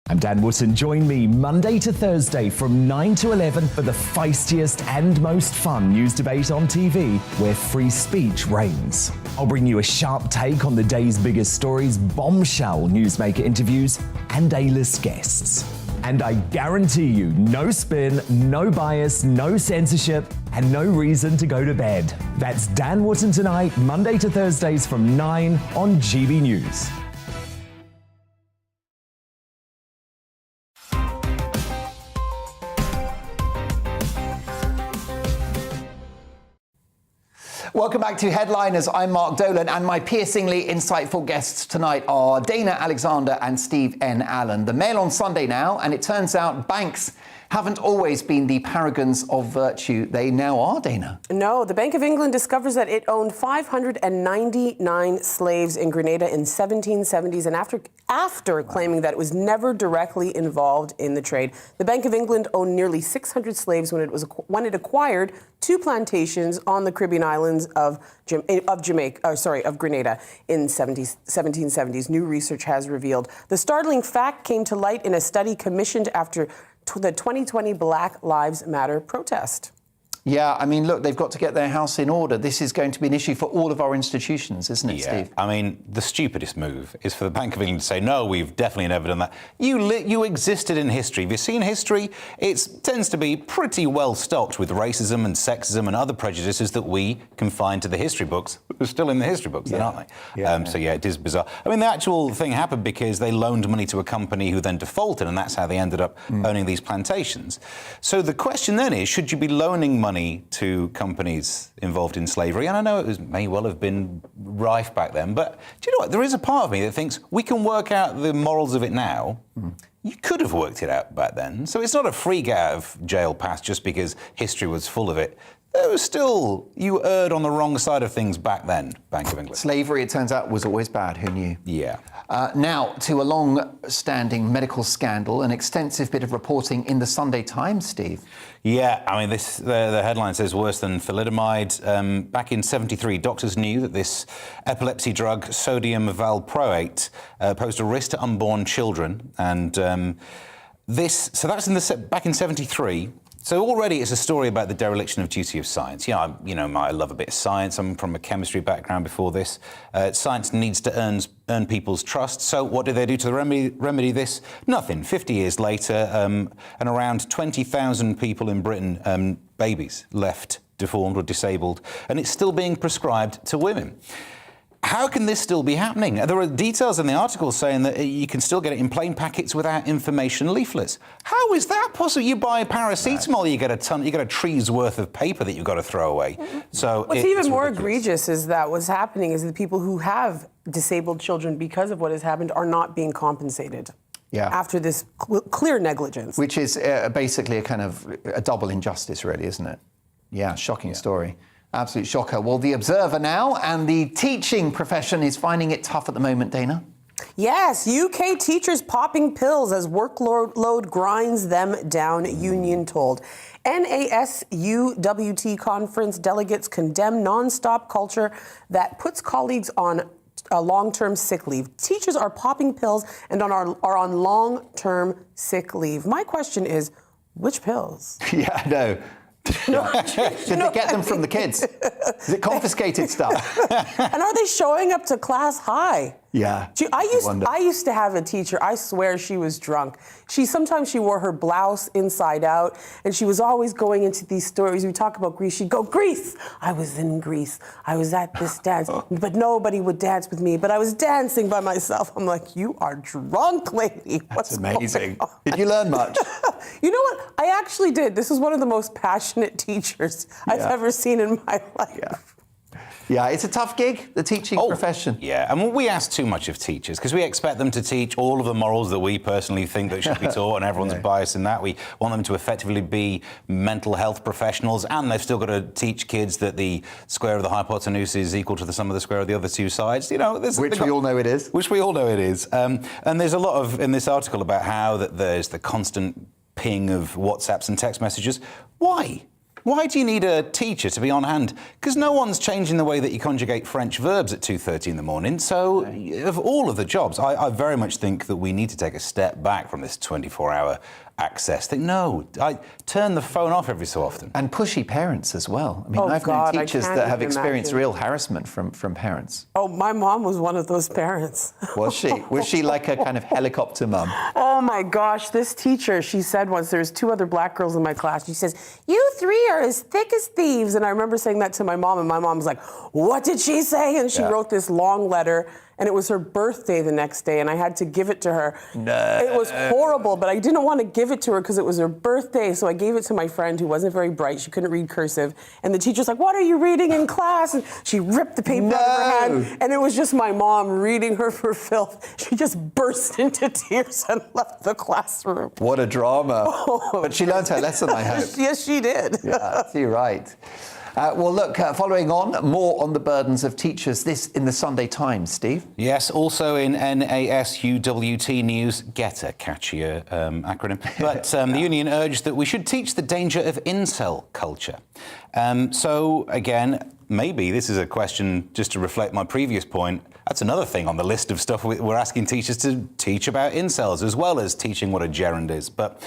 I'm Dan Wootton. Join me Monday to Thursday from 9 to 11 for the feistiest and most fun news debate on TV, where free speech reigns. I'll bring you a sharp take on the day's biggest stories, bombshell newsmaker interviews, and A-list guests. And I guarantee you, no spin, no bias, no censorship, and no reason to go to bed. That's Dan Wootton tonight, Monday to Thursdays from 9 on GB News. Welcome back to Headliners. I'm Mark Dolan, and my piercingly insightful guests tonight are Dana Alexander and Steve N. Allen. The Mail on Sunday now, and it turns out banks haven't always been the paragons of virtue. They now are, Dana. No, the Bank of England discovers that it owned 599 slaves in Grenada in 1770s, and after claiming that it was never directly involved in the trade. The Bank of England owned nearly 600 slaves when it acquired two plantations on the Caribbean islands of Grenada in 1770s. New research has revealed. The startling fact came to light in a study commissioned after the 2020 Black Lives Matter protest. Yeah, I mean, look, they've got to get their house in order. This is going to be an issue for all of our institutions, isn't it, Steve? I mean, the stupidest move is for the Bank of England to say, no, we've definitely never done that. You existed in history. Have you seen history? It tends to be pretty well stocked with racism and sexism and other prejudices that we confine to the history books. They're still in the history books, then, aren't they? So, yeah, it is bizarre. I mean, the actual thing happened because they loaned money to a company who then defaulted, and that's how they ended up owning these plantations. So the question then is, should you be loaning money to companies involved in slavery? And I know it may well have been rife back then, but do you know what? There is a part of me that thinks we can work out the morals of it now. You could have worked it out back then. So it's not a free get out of jail pass just because history was full of it. There was still, you erred on the wrong side of things back then, Bank of England. Slavery, it turns out, was always bad. Who knew? Yeah. Now, to a long-standing medical scandal, an extensive bit of reporting in the Sunday Times, Steve. Yeah, I mean, the headline says worse than thalidomide. Back in '73, doctors knew that this epilepsy drug, sodium valproate, posed a risk to unborn children. And so that's back in '73. So already it's a story about the dereliction of duty of science. I love a bit of science. I'm from a chemistry background before this. Science needs to earn people's trust. So what did they do to remedy this? Nothing. 50 years later, and around 20,000 people in Britain, babies, left deformed or disabled, and it's still being prescribed to women. How can this still be happening? There are details in the article saying that you can still get it in plain packets without information leaflets. How is that possible? You buy paracetamol, you get a tree's worth of paper that you've got to throw away. So what's even more egregious is that what's happening is the people who have disabled children because of what has happened are not being compensated. Yeah. After this clear negligence. Which is basically a kind of a double injustice, really, isn't it? Yeah, shocking story. Absolute shocker. Well, the Observer now, and the teaching profession is finding it tough at the moment, Dana. Yes, UK teachers popping pills as workload grinds them down, union told. NASUWT conference delegates condemn non-stop culture that puts colleagues on long-term sick leave. Teachers are popping pills and are on long-term sick leave. My question is, which pills? Yeah, I know. Did they get them from the kids? Is it confiscated stuff? And are they showing up to class high? Yeah. I used to have a teacher, I swear she was drunk. Sometimes she wore her blouse inside out, and she was always going into these stories. We talk about Greece. She'd go, Greece! I was in Greece. I was at this dance, but nobody would dance with me. But I was dancing by myself. I'm like, you are drunk, lady. That's amazing. Did you learn much? You know what? I actually did. This was one of the most passionate teachers I've ever seen in my life. Yeah, it's a tough gig, the teaching profession. Yeah, and we ask too much of teachers because we expect them to teach all of the morals that we personally think that should be taught, and everyone's biased in that. We want them to effectively be mental health professionals, and they've still got to teach kids that the square of the hypotenuse is equal to the sum of the square of the other two sides. You know, which we all know it is. Which we all know it is. And there's a lot of in this article about how that there's the constant ping of WhatsApps and text messages. Why? Why do you need a teacher to be on hand? Because no one's changing the way that you conjugate French verbs at 2:30 in the morning. So, of all of the jobs, I very much think that we need to take a step back from this 24-hour access thing. No, I turn the phone off every so often. And pushy parents as well. I mean, I've known teachers that have experienced real harassment from parents. Oh, my mom was one of those parents. Was she? Was she like a kind of helicopter mum? Oh my gosh, this teacher, she said once, there's 2 other black girls in my class. She says, "You 3 are as thick as thieves." And I remember saying that to my mom, and my mom was like, "What did she say?" And she wrote this long letter. And it was her birthday the next day, and I had to give it to her. No. It was horrible, but I didn't want to give it to her because it was her birthday, so I gave it to my friend who wasn't very bright. She couldn't read cursive. And the teacher's like, "What are you reading in class?" And she ripped the paper out of her hand, and it was just my mom reading her for filth. She just burst into tears and left the classroom. What a drama. But she learned her lesson, I hope. Yes, she did. Yeah, you're right. Well, look, following on, more on the burdens of teachers. This in the Sunday Times, Steve. Yes, also in NASUWT News, get a catchier acronym. But the union urged that we should teach the danger of incel culture. So, again, maybe this is a question just to reflect my previous point. That's another thing on the list of stuff we're asking teachers to teach about incels, as well as teaching what a gerund is. But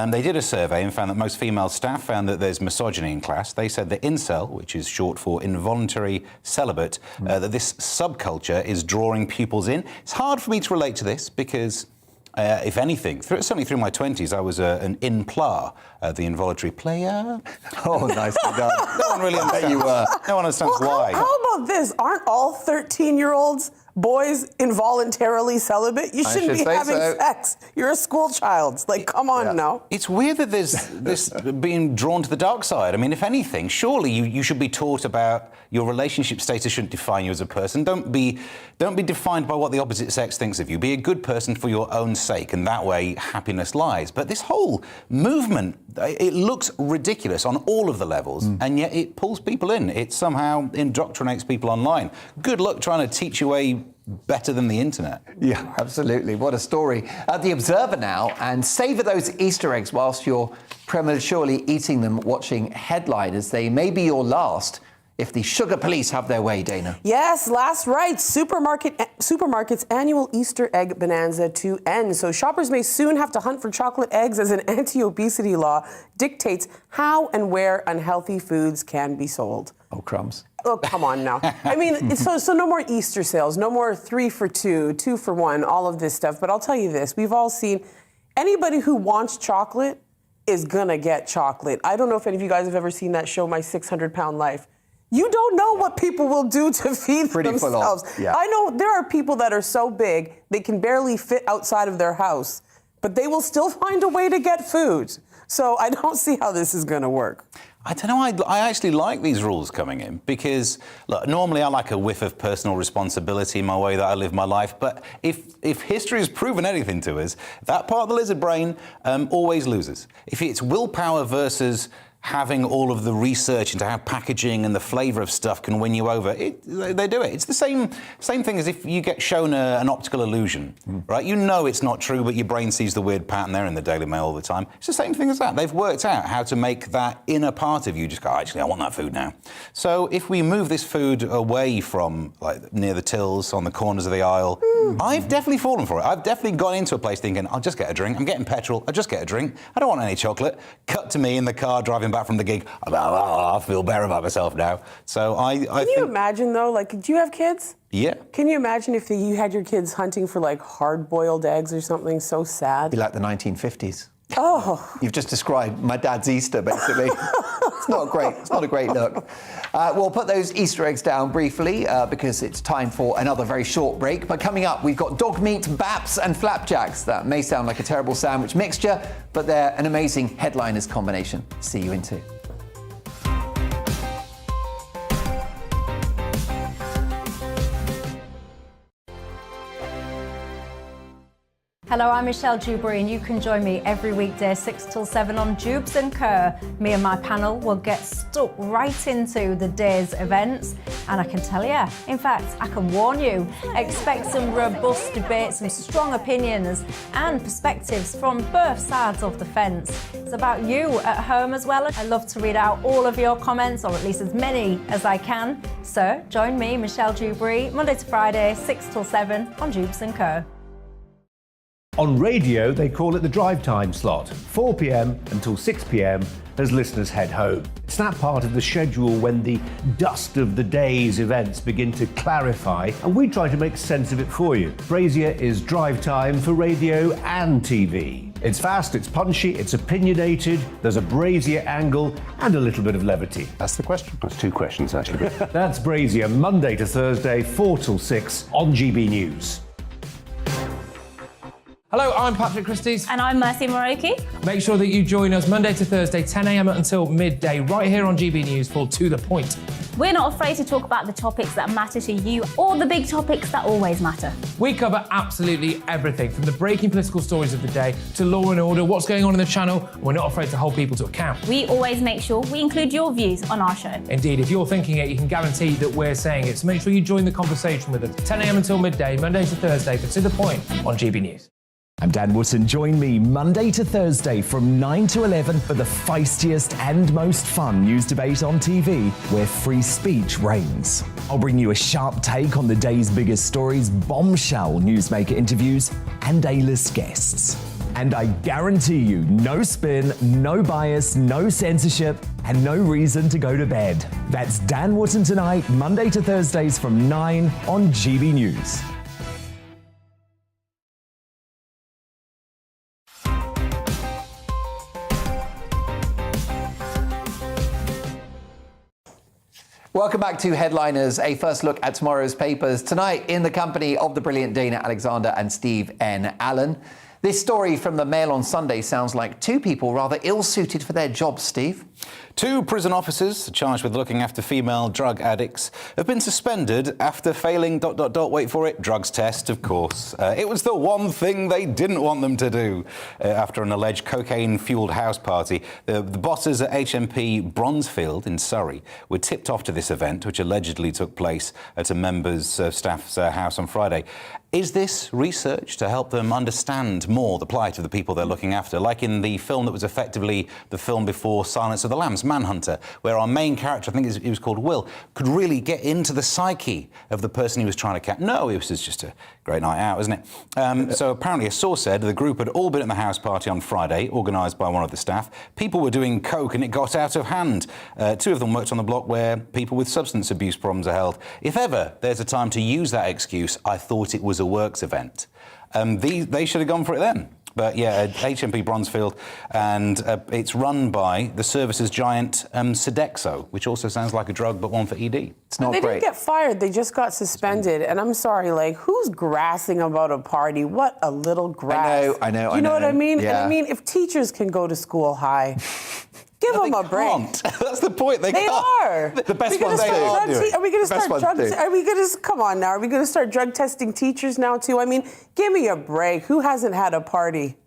they did a survey and found that most female staff found that there's misogyny in class. They said that incel, which is short for involuntary celibate, that this subculture is drawing pupils in. It's hard for me to relate to this because, if anything, certainly through my 20s, I was an in-plar, the involuntary player. Oh, nicely done. No one really understands. You were. No one understands why. How about this? Aren't all 13-year-olds boys involuntarily celibate? You shouldn't be having sex. You're a school child. Like, come on now. It's weird that there's this being drawn to the dark side. I mean, if anything, surely you should be taught about your relationship status shouldn't define you as a person. Don't be defined by what the opposite sex thinks of you. Be a good person for your own sake, and that way happiness lies. But this whole movement, it looks ridiculous on all of the levels, and yet it pulls people in. It somehow indoctrinates people online. Good luck trying to teach your way better than the internet. Yeah, absolutely. What a story. The Observer now, and savour those Easter eggs whilst you're prematurely eating them, watching headliners. They may be your last if the sugar police have their way, Dana. Yes, last right. Supermarkets' annual Easter egg bonanza to end. So shoppers may soon have to hunt for chocolate eggs as an anti-obesity law dictates how and where unhealthy foods can be sold. Oh, crumbs. Oh, come on now. I mean, so no more Easter sales, no more 3 for 2, 2 for 1, all of this stuff. But I'll tell you this, we've all seen anybody who wants chocolate is gonna get chocolate. I don't know if any of you guys have ever seen that show, My 600-Pound Life. You don't know what people will do to feed themselves. Yeah. I know there are people that are so big, they can barely fit outside of their house, but they will still find a way to get food. So I don't see how this is gonna work. I don't know, I actually like these rules coming in because, look, normally I like a whiff of personal responsibility in my way that I live my life, but if history has proven anything to us, that part of the lizard brain always loses. If it's willpower versus having all of the research into how packaging and the flavour of stuff can win you over, they do it. It's the same thing as if you get shown an optical illusion, right? You know it's not true, but your brain sees the weird pattern there in the Daily Mail all the time. It's the same thing as that. They've worked out how to make that inner part of you just go, actually, I want that food now. So if we move this food away from, like, near the tills, on the corners of the aisle, I've definitely fallen for it. I've definitely gone into a place thinking, I'll just get a drink. I'm getting petrol. I'll just get a drink. I don't want any chocolate. Cut to me in the car driving back from the gig. I feel better about myself now. So I Can you imagine though? Like, do you have kids? Yeah. Can you imagine if you had your kids hunting for like hard-boiled eggs or something so sad? Be like the 1950s. Oh. You've just described my dad's Easter, basically. It's not great. It's not a great look. We'll put those Easter eggs down briefly because it's time for another very short break. But coming up, we've got dog meat, baps and flapjacks. That may sound like a terrible sandwich mixture, but they're an amazing headliners combination. See you in 2. Hello, I'm Michelle Dewberry, and you can join me every weekday 6 till 7 on Jubes and Kerr. Me and my panel will get stuck right into the day's events, and I can tell you, in fact, I can warn you, expect some robust debates, some strong opinions and perspectives from both sides of the fence. It's about you at home as well. I love to read out all of your comments, or at least as many as I can. So join me, Michelle Dewberry, Monday to Friday, 6 till 7 on Jubes and Kerr. On radio, they call it the drive time slot, 4 p.m. until 6 p.m. as listeners head home. It's that part of the schedule when the dust of the day's events begin to clarify, and we try to make sense of it for you. Brazier is drive time for radio and TV. It's fast, it's punchy, it's opinionated, there's a Brazier angle and a little bit of levity. That's the question. That's two questions, actually. That's Brazier, Monday to Thursday, 4 till 6 on GB News. Hello, I'm Patrick Christie's. And I'm Mercy Moroki. Make sure that you join us Monday to Thursday, 10 a.m. until midday, right here on GB News for To The Point. We're not afraid to talk about the topics that matter to you or the big topics that always matter. We cover absolutely everything, from the breaking political stories of the day to law and order, what's going on in the channel. We're not afraid to hold people to account. We always make sure we include your views on our show. Indeed, if you're thinking it, you can guarantee that we're saying it. So make sure you join the conversation with us, 10 a.m. until midday, Monday to Thursday for To The Point on GB News. I'm Dan Wootton. Join me Monday to Thursday from 9 to 11 for the feistiest and most fun news debate on TV, where free speech reigns. I'll bring you a sharp take on the day's biggest stories, bombshell newsmaker interviews, and A-list guests. And I guarantee you, no spin, no bias, no censorship, and no reason to go to bed. That's Dan Wootton tonight, Monday to Thursdays from 9 on GB News. Welcome back to Headliners, a first look at tomorrow's papers. Tonight, in the company of the brilliant Dana Alexander and Steve N. Allen. This story from the Mail on Sunday sounds like two people rather ill-suited for their jobs, Steve. Two prison officers charged with looking after female drug addicts have been suspended after failing ... wait for it, drugs test, of course. It was the one thing they didn't want them to do. After an alleged cocaine-fueled house party, the bosses at HMP Bronzefield in Surrey were tipped off to this event, which allegedly took place at a member's staff's house on Friday. Is this research to help them understand more the plight of the people they're looking after, like in the film that was effectively the film before Silence of the Lambs, Manhunter, where our main character, I think he was called Will, could really get into the psyche of the person he was trying to catch? No, it was just a great night out, isn't it? So apparently a source said the group had all been at the house party on Friday, organised by one of the staff. People were doing coke and it got out of hand. Two of them worked on the block where people with substance abuse problems are held. If ever there's a time to use that excuse, I thought it was a works event. They should have gone for it then. But yeah, HMP Bronzefield, and it's run by the services giant Sodexo, which also sounds like a drug, but one for ED. It's not They great. didn't get fired, they just got suspended. And I'm sorry, like, who's grassing about a party? What a little grass. I know. You know what I mean? Yeah. And I mean, if teachers can go to school high, give them a break. Can't. That's the point. They can't. are. The best ones they are doing. Are we going to The best start ones drug? do. Are we going to come on now? Are we going to start drug testing teachers now too? I mean, give me a break. Who hasn't had a party?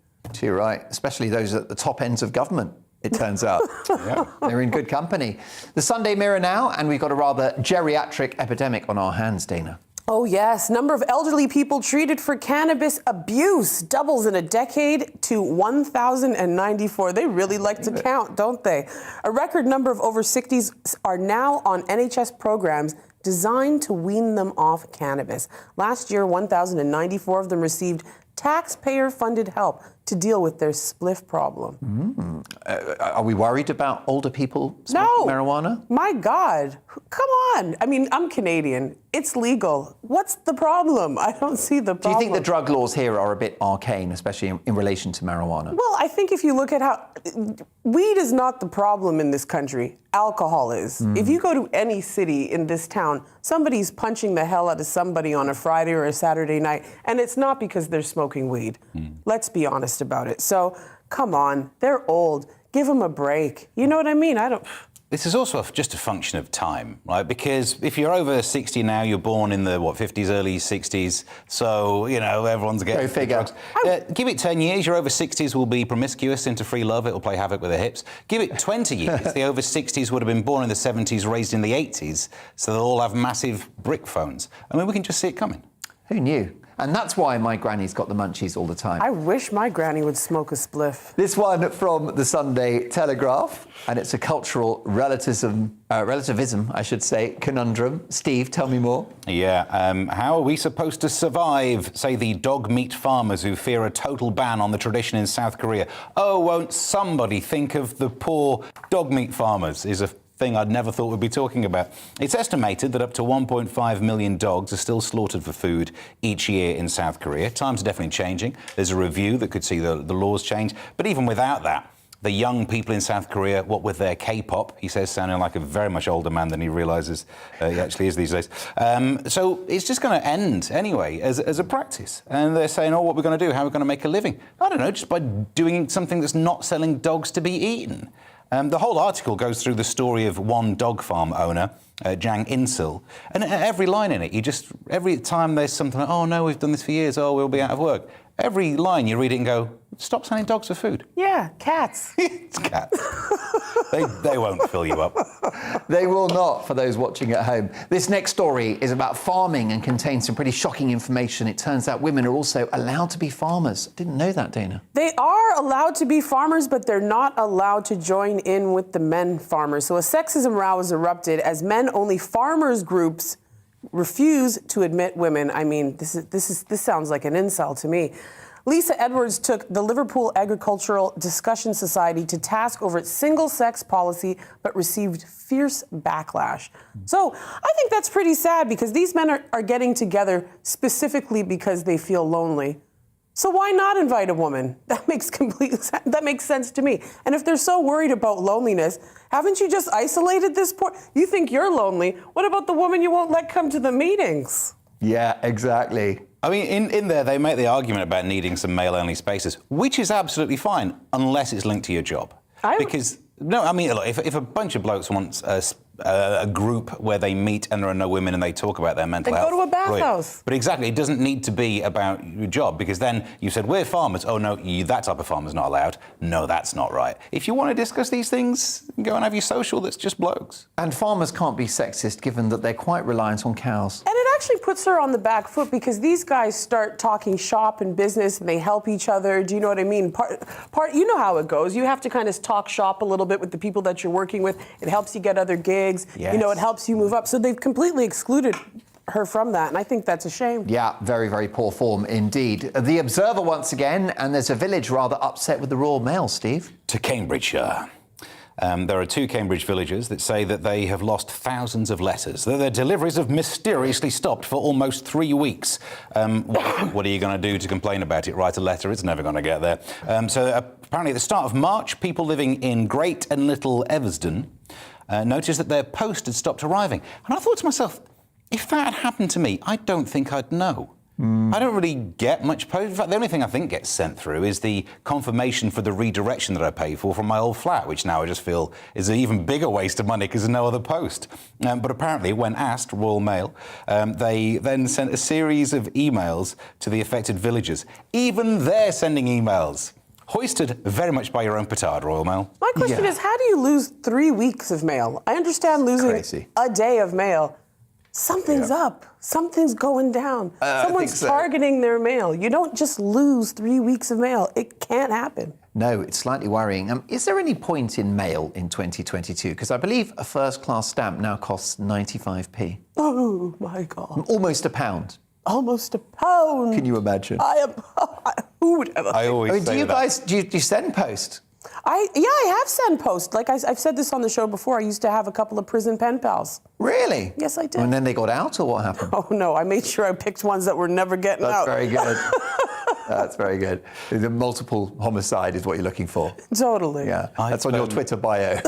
You're right, especially those at the top ends of government, it turns out. Yeah. They're in good company. The Sunday Mirror now, and we've got a rather geriatric epidemic on our hands, Dana. Oh, yes. Number of elderly people treated for cannabis abuse doubles in a decade to 1,094. They really like to count, don't they? A record number of over 60s are now on NHS programs designed to wean them off cannabis. Last year, 1,094 of them received taxpayer-funded help to deal with their spliff problem. Are we worried about older people smoking marijuana? My God. Come on. I mean, I'm Canadian. It's legal. What's the problem? I don't see the problem. Do you think the drug laws here are a bit arcane, especially in relation to marijuana? Well, I think if you look at how... Weed is not the problem in this country. Alcohol is. If you go to any city in this town, somebody's punching the hell out of somebody on a Friday or a Saturday night, and it's not because they're smoking weed. Let's be honest about it. So, come on. They're old. Give them a break. You know what I mean? This is also just a function of time, right? Because if you're over 60 now, you're born in the, 50s, early 60s, so, everyone's getting... Go figure. Give it 10 years, your over 60s will be promiscuous into free love, it'll play havoc with their hips. Give it 20 years, the over 60s would have been born in the 70s, raised in the 80s, so they'll all have massive brick phones. I mean, we can just see it coming. Who knew? And that's why my granny's got the munchies all the time. I wish my granny would smoke a spliff. This one from the Sunday Telegraph, and it's a cultural relativism, I should say, conundrum. Steve, tell me more. Yeah, how are we supposed to survive, say, the dog meat farmers who fear a total ban on the tradition in South Korea? Oh, won't somebody think of the poor dog meat farmers, is a thing I'd never thought we'd be talking about. It's estimated that up to 1.5 million dogs are still slaughtered for food each year in South Korea. Times are definitely changing. There's a review that could see the laws change. But even without that, the young people in South Korea, what with their K-pop, he says, sounding like a very much older man than he realises he actually is these days. So it's just going to end anyway as a practice. And they're saying, what we're going to do, how we're going to make a living? I don't know, just by doing something that's not selling dogs to be eaten. The whole article goes through the story of one dog farm owner, Jang Incel, and every line in it, every time there's something like, oh no, we've done this for years, oh, we'll be out of work. Every line you read it and go, stop selling dogs for food. Yeah, cats. It's cats. They won't fill you up. They will not, for those watching at home. This next story is about farming and contains some pretty shocking information. It turns out women are also allowed to be farmers. Didn't know that, Dana. They are allowed to be farmers, but they're not allowed to join in with the men farmers. So a sexism row has erupted as men-only farmers groups refuse to admit women. I mean, this sounds like an incel to me. Lisa Edwards took the Liverpool Agricultural Discussion Society to task over its single-sex policy, but received fierce backlash. So I think that's pretty sad because these men are getting together specifically because they feel lonely. So why not invite a woman? That makes sense to me. And if they're so worried about loneliness, haven't you just isolated this poor... You think you're lonely. What about the woman you won't let come to the meetings? Yeah, exactly. I mean, in there, they make the argument about needing some male-only spaces, which is absolutely fine, unless it's linked to your job. No, I mean, look, if a bunch of blokes want a group where they meet and there are no women and they talk about their mental health... Then go to a bathhouse. But exactly, it doesn't need to be about your job, because then you said, we're farmers. Oh, no, that type of farmer's not allowed. No, that's not right. If you want to discuss these things, go and have your social that's just blokes. And farmers can't be sexist, given that they're quite reliant on cows. And it actually puts her on the back foot because these guys start talking shop and business and they help each other. Do you know what I mean? You know how it goes. You have to kind of talk shop a little bit with the people that you're working with. It helps you get other gigs. Yes. You know, it helps you move up. So they've completely excluded her from that, and I think that's a shame. Yeah, very, very poor form indeed. The Observer once again, and there's a village rather upset with the Royal Mail, Steve. To Cambridgeshire. There are 2 Cambridge villagers that say that they have lost thousands of letters, that their deliveries have mysteriously stopped for almost 3 weeks. What are you going to do to complain about it? Write a letter? It's never going to get there. So apparently at the start of March, people living in Great and Little Eversden noticed that their post had stopped arriving. And I thought to myself, if that had happened to me, I don't think I'd know. I don't really get much post. In fact, the only thing I think gets sent through is the confirmation for the redirection that I paid for from my old flat, which now I just feel is an even bigger waste of money because there's no other post. But apparently, when asked, Royal Mail, they then sent a series of emails to the affected villagers. Even they're sending emails. Hoisted very much by your own petard, Royal Mail. My question is, how do you lose 3 weeks of mail? I understand losing a day of mail. Something's up. Something's going down. Someone's targeting their mail. You don't just lose 3 weeks of mail. It can't happen. No, it's slightly worrying. Is there any point in mail in 2022? Because I believe a first-class stamp now costs 95p. Oh, my God. Almost £1. Almost £1. Can you imagine? Who would ever? I always say do you guys send post? I have sent post. Like I've said this on the show before. I used to have a couple of prison pen pals. Really? Yes, I did. And then they got out, or what happened? Oh no, I made sure I picked ones that were never getting out. That's very good. That's very good. The multiple homicide is what you're looking for. Totally. Yeah, that's on your Twitter bio.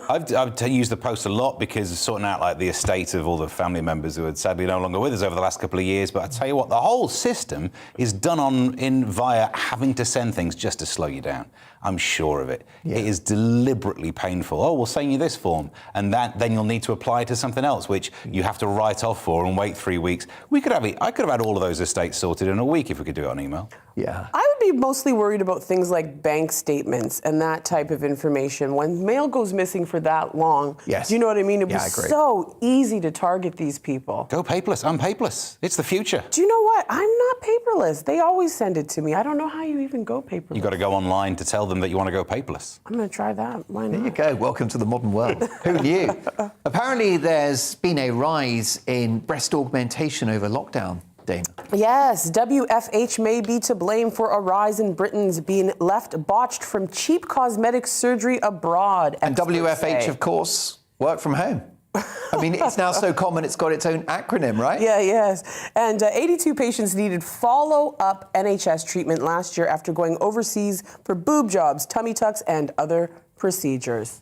I've used the post a lot because of sorting out like the estate of all the family members who are sadly no longer with us over the last couple of years. But I tell you what, the whole system is done via having to send things just to slow you down. I'm sure of it. Yeah. It is deliberately painful. Oh, we'll send you this form, and then you'll need to apply to something else, which you have to write off for and wait 3 weeks. I could have had all of those estates sorted in a week if we could do it on email. Yeah. I would be mostly worried about things like bank statements and that type of information. When mail goes missing for that long, yes. Do you know what I mean? It was so easy to target these people. Go paperless. I'm paperless. It's the future. Do you know what? I'm not paperless. They always send it to me. I don't know how you even go paperless. You've got to go online to tell them that you want to go paperless. I'm going to try that. Why not? There you go. Welcome to the modern world. Who knew? Apparently, there's been a rise in breast augmentation over lockdown. Dana. Yes, WFH may be to blame for a rise in Britons being left botched from cheap cosmetic surgery abroad. And WFH, of course, work from home. I mean, it's now so common it's got its own acronym, right? Yeah, yes. And 82 patients needed follow-up NHS treatment last year after going overseas for boob jobs, tummy tucks, and other procedures.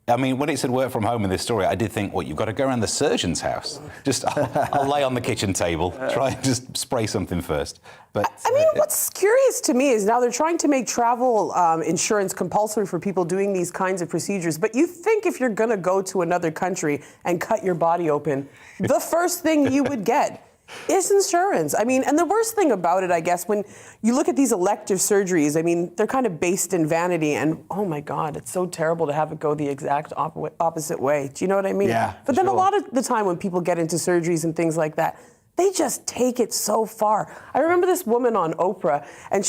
I mean, when it said work from home in this story, I did think, well, you've got to go around the surgeon's house. I'll lay on the kitchen table, try and just spray something first. But I mean, what's curious to me is now they're trying to make travel insurance compulsory for people doing these kinds of procedures. But you think if you're going to go to another country and cut your body open, the first thing you would get is insurance. I mean, and the worst thing about it, I guess, when you look at these elective surgeries, I mean, they're kind of based in vanity, and oh my God, it's so terrible to have it go the exact opposite way. Do you know what I mean? Yeah. But then a lot of the time when people get into surgeries and things like that, they just take it so far. I remember this woman on Oprah, and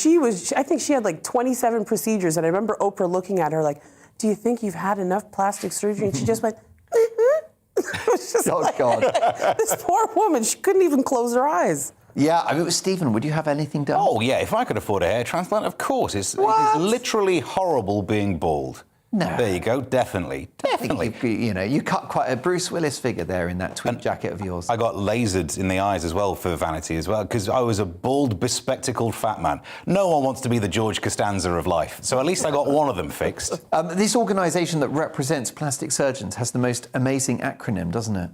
I think she had like 27 procedures, and I remember Oprah looking at her like, do you think you've had enough plastic surgery? And she just went, God. This poor woman, she couldn't even close her eyes. Yeah, I mean, it was Stephen, would you have anything done? Oh, yeah, if I could afford a hair transplant, of course. It is literally horrible being bald. No. There you go, definitely. I think you cut quite a Bruce Willis figure there in that tweed jacket of yours. I got lasered in the eyes as well for vanity as well, because I was a bald, bespectacled fat man. No one wants to be the George Costanza of life, so at least I got one of them fixed. This organisation that represents plastic surgeons has the most amazing acronym, doesn't it?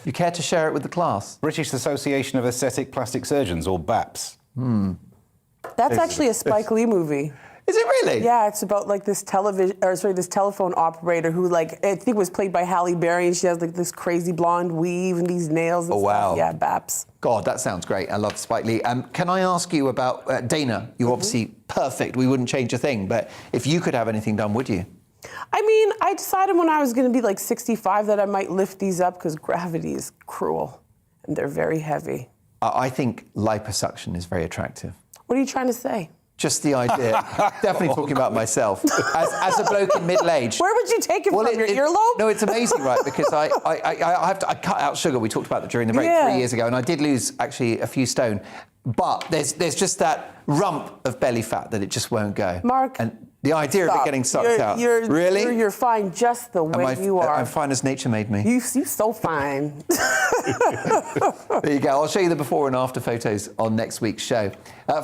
You care to share it with the class? British Association of Aesthetic Plastic Surgeons, or BAPS. That's actually a Spike Lee movie. Is it really? Yeah, it's about like this telephone operator who, like, I think was played by Halle Berry, and she has like this crazy blonde weave and these nails and stuff. Wow. Yeah, BAPS. God, that sounds great. I love Spike Lee. Can I ask you about Dana? You're obviously perfect. We wouldn't change a thing. But if you could have anything done, would you? I mean, I decided when I was going to be like 65 that I might lift these up because gravity is cruel and they're very heavy. I think liposuction is very attractive. What are you trying to say? Just the idea. Definitely talking about myself. As a bloke in middle age. Where would you take it from? Your earlobe? No, it's amazing, right? Because I cut out sugar. We talked about that during the break 3 years ago, and I did lose actually a few stone. But there's just that rump of belly fat that it just won't go. Mark, and the idea of it getting sucked out. Really? You're fine just the way you are. I'm fine as nature made me. You're so fine. There you go. I'll show you the before and after photos on next week's show.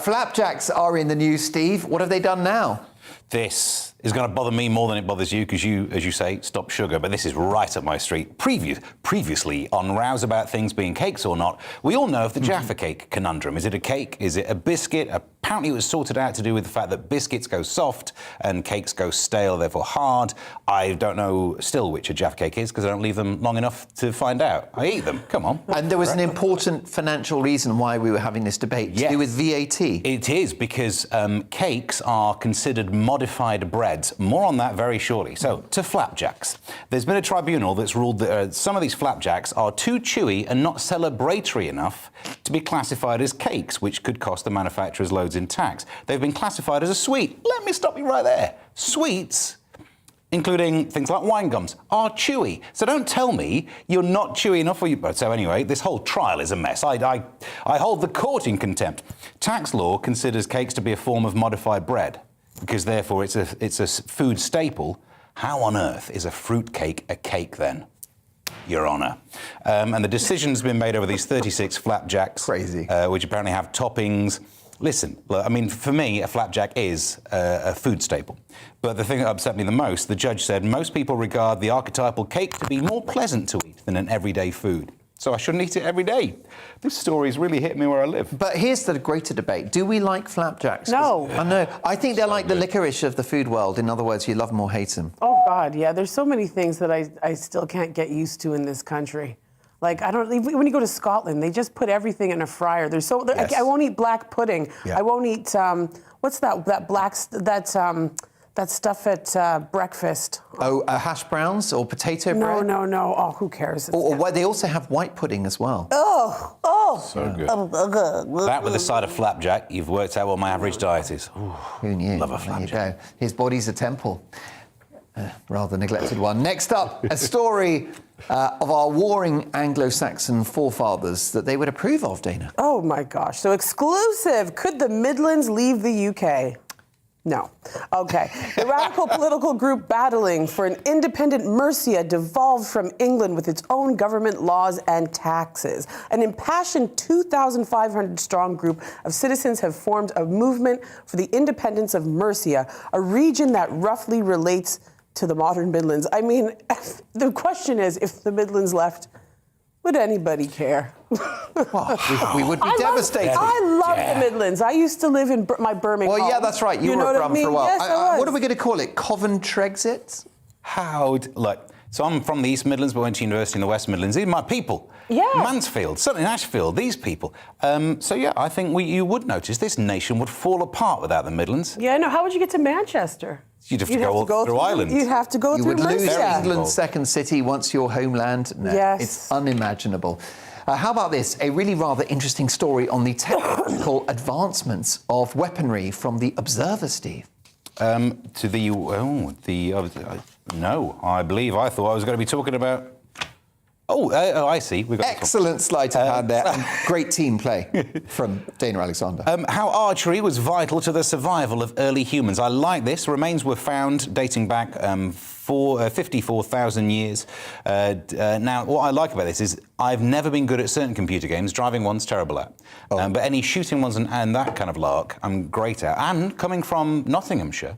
Flapjacks are in the news, Steve. What have they done now? This is going to bother me more than it bothers you because you, as you say, stop sugar, but this is right up my street. Previously on Rows About Things Being Cakes or Not, we all know of the Jaffa cake conundrum. Is it a cake? Is it a biscuit? Apparently it was sorted out to do with the fact that biscuits go soft and cakes go stale, therefore hard. I don't know still which a Jaffa cake is because I don't leave them long enough to find out. I eat them. Come on. And there was an important financial reason why we were having this debate, to do with VAT. It is, because cakes are considered modified breads. More on that very shortly. So, to flapjacks. There's been a tribunal that's ruled that some of these flapjacks are too chewy and not celebratory enough to be classified as cakes, which could cost the manufacturers loads in tax. They've been classified as a sweet. Let me stop you right there. Sweets, including things like wine gums, are chewy. So don't tell me you're not chewy enough for you. So anyway, this whole trial is a mess. I hold the court in contempt. Tax law considers cakes to be a form of modified bread, because therefore it's a food staple. How on earth is a fruit cake a cake then? Your Honour. And the decision's been made over these 36 flapjacks. Crazy. Which apparently have toppings Listen, look, I mean, for me, a flapjack is a food staple. But the thing that upset me the most, the judge said most people regard the archetypal cake to be more pleasant to eat than an everyday food. So I shouldn't eat it every day. This story's really hit me where I live. But here's the greater debate. Do we like flapjacks? No. I know. I think they're like the licorice of the food world. In other words, you love them or hate them. Oh, God, yeah. There's so many things that I still can't get used to in this country. Like, when you go to Scotland, they just put everything in a fryer. Yes. I won't eat black pudding. Yeah. I won't eat, what's that stuff at breakfast? Oh, hash browns or potato bread? No. Oh, who cares? Or they also have white pudding as well. Oh. So good. That with a side of flapjack, you've worked out what my average diet is. Ooh, who knew? Love a flapjack. There you go. His body's a temple. Rather neglected one. Next up, a story of our warring Anglo-Saxon forefathers that they would approve of, Dana. Oh, my gosh. So exclusive. Could the Midlands leave the UK? No. Okay. The radical political group battling for an independent Mercia devolved from England with its own government laws and taxes. An impassioned 2,500-strong group of citizens have formed a movement for the independence of Mercia, a region that roughly relates to the modern Midlands. I mean, the question is, if the Midlands left, would anybody care? Well, we would be devastated. I love the Midlands. I used to live in my Birmingham. Well, yeah, that's right. You were at Brum for a while. Yes, I was. What are we going to call it? Coventregsit? Look, so I'm from the East Midlands, but went to university in the West Midlands. These are my people. Yeah. Mansfield, certainly Ashfield, these people. So, yeah, I think you would notice this nation would fall apart without the Midlands. Yeah, no, how would you get to Manchester? You'd have to go through Ireland. You'd have to go you through would lose Mercia. England's second city once your homeland. No, Yes. It's unimaginable. How about this? A really rather interesting story on the technological advancements of weaponry from the Observer, Steve. No, I thought I was going to be talking about... I see. We've got Excellent sleight of hand there. And great team play from Dana Alexander. How archery was vital to the survival of early humans. I like this. Remains were found dating back 54,000 years. Now, what I like about this is I've never been good at certain computer games. Driving one's terrible at. But any shooting ones and that kind of lark, I'm great at. And coming from Nottinghamshire,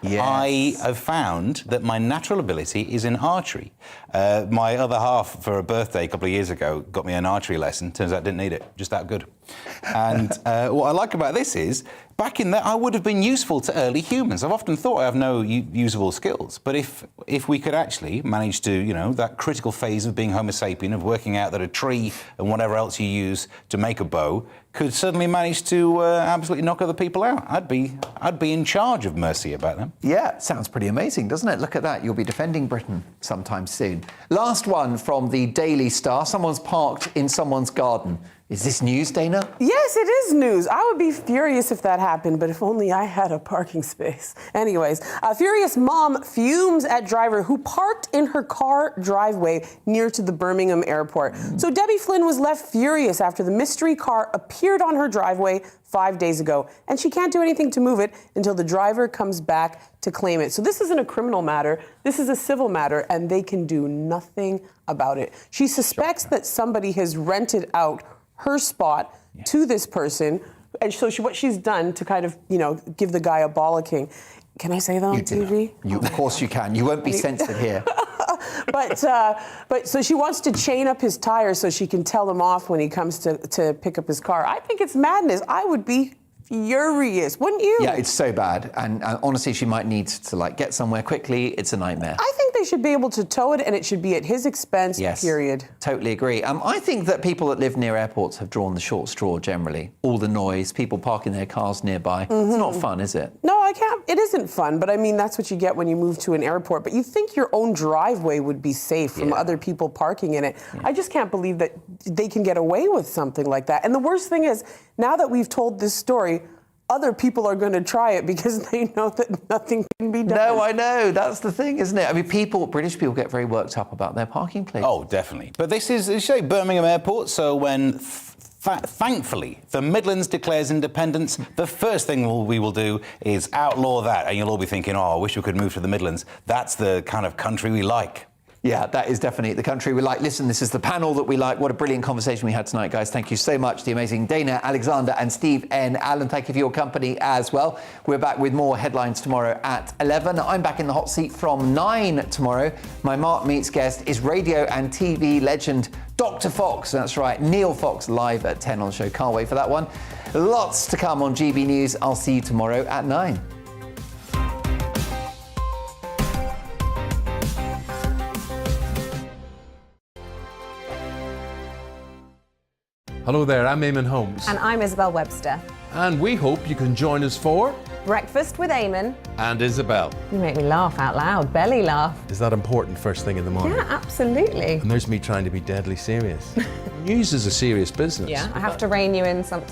yes. I have found that my natural ability is in archery. My other half, for a birthday a couple of years ago, got me an archery lesson. Turns out I didn't need it. Just that good. And what I like about this is, back in that, I would have been useful to early humans. I've often thought I have no usable skills. But if we could actually manage to, that critical phase of being Homo sapien, of working out that a tree and whatever else you use to make a bow could suddenly manage to absolutely knock other people out. I'd be in charge of Mercy about them. Yeah, sounds pretty amazing, doesn't it? Look at that. You'll be defending Britain sometime soon. Last one from the Daily Star. Someone's parked in someone's garden. Is this news, Dana? Yes, it is news. I would be furious if that happened, but if only I had a parking space. Anyways, a furious mom fumes at driver who parked in her car driveway near to the Birmingham airport. So Debbie Flynn was left furious after the mystery car appeared on her driveway 5 days ago, and she can't do anything to move it until the driver comes back to claim it. So this isn't a criminal matter, this is a civil matter, and they can do nothing about it. She suspects that somebody has rented out her spot to this person, and so what she's done to kind of, give the guy a bollocking. Can I say that on TV? Of course you can. You won't be censored here. But so she wants to chain up his tires so she can tell him off when he comes to pick up his car. I think it's madness. I would be furious, wouldn't you? Yeah, it's so bad. And honestly, she might need to get somewhere quickly. It's a nightmare. I think they should be able to tow it, and it should be at his expense, yes, period. Totally agree. I think that people that live near airports have drawn the short straw generally. All the noise, people parking their cars nearby. Mm-hmm. It's not fun, is it? No, it isn't fun, but I mean, that's what you get when you move to an airport. But you think your own driveway would be safe from other people parking in it. Yeah. I just can't believe that they can get away with something like that. And the worst thing is, now that we've told this story, other people are going to try it because they know that nothing can be done. No, I know. That's the thing, isn't it? I mean, British people get very worked up about their parking places. Oh, definitely. But this is, you say, Birmingham Airport, so when thankfully the Midlands declares independence, the first thing we will do is outlaw that. And you'll all be thinking, I wish we could move to the Midlands. That's the kind of country we like. Yeah, that is definitely the country we like. Listen, this is the panel that we like. What a brilliant conversation we had tonight, guys. Thank you so much. The amazing Dana Alexander and Steve N. Allen. Thank you for your company as well. We're back with more headlines tomorrow at 11. I'm back in the hot seat from 9 tomorrow. My Mark Meets guest is radio and TV legend Dr. Fox. That's right, Neil Fox live at 10 on the show. Can't wait for that one. Lots to come on GB News. I'll see you tomorrow at 9. Hello there, I'm Eamon Holmes. And I'm Isabel Webster. And we hope you can join us for Breakfast with Eamon and Isabel. You make me laugh out loud, belly laugh. Is that important first thing in the morning? Yeah, absolutely. And there's me trying to be deadly serious. News is a serious business. Yeah, I have to rein you in sometimes.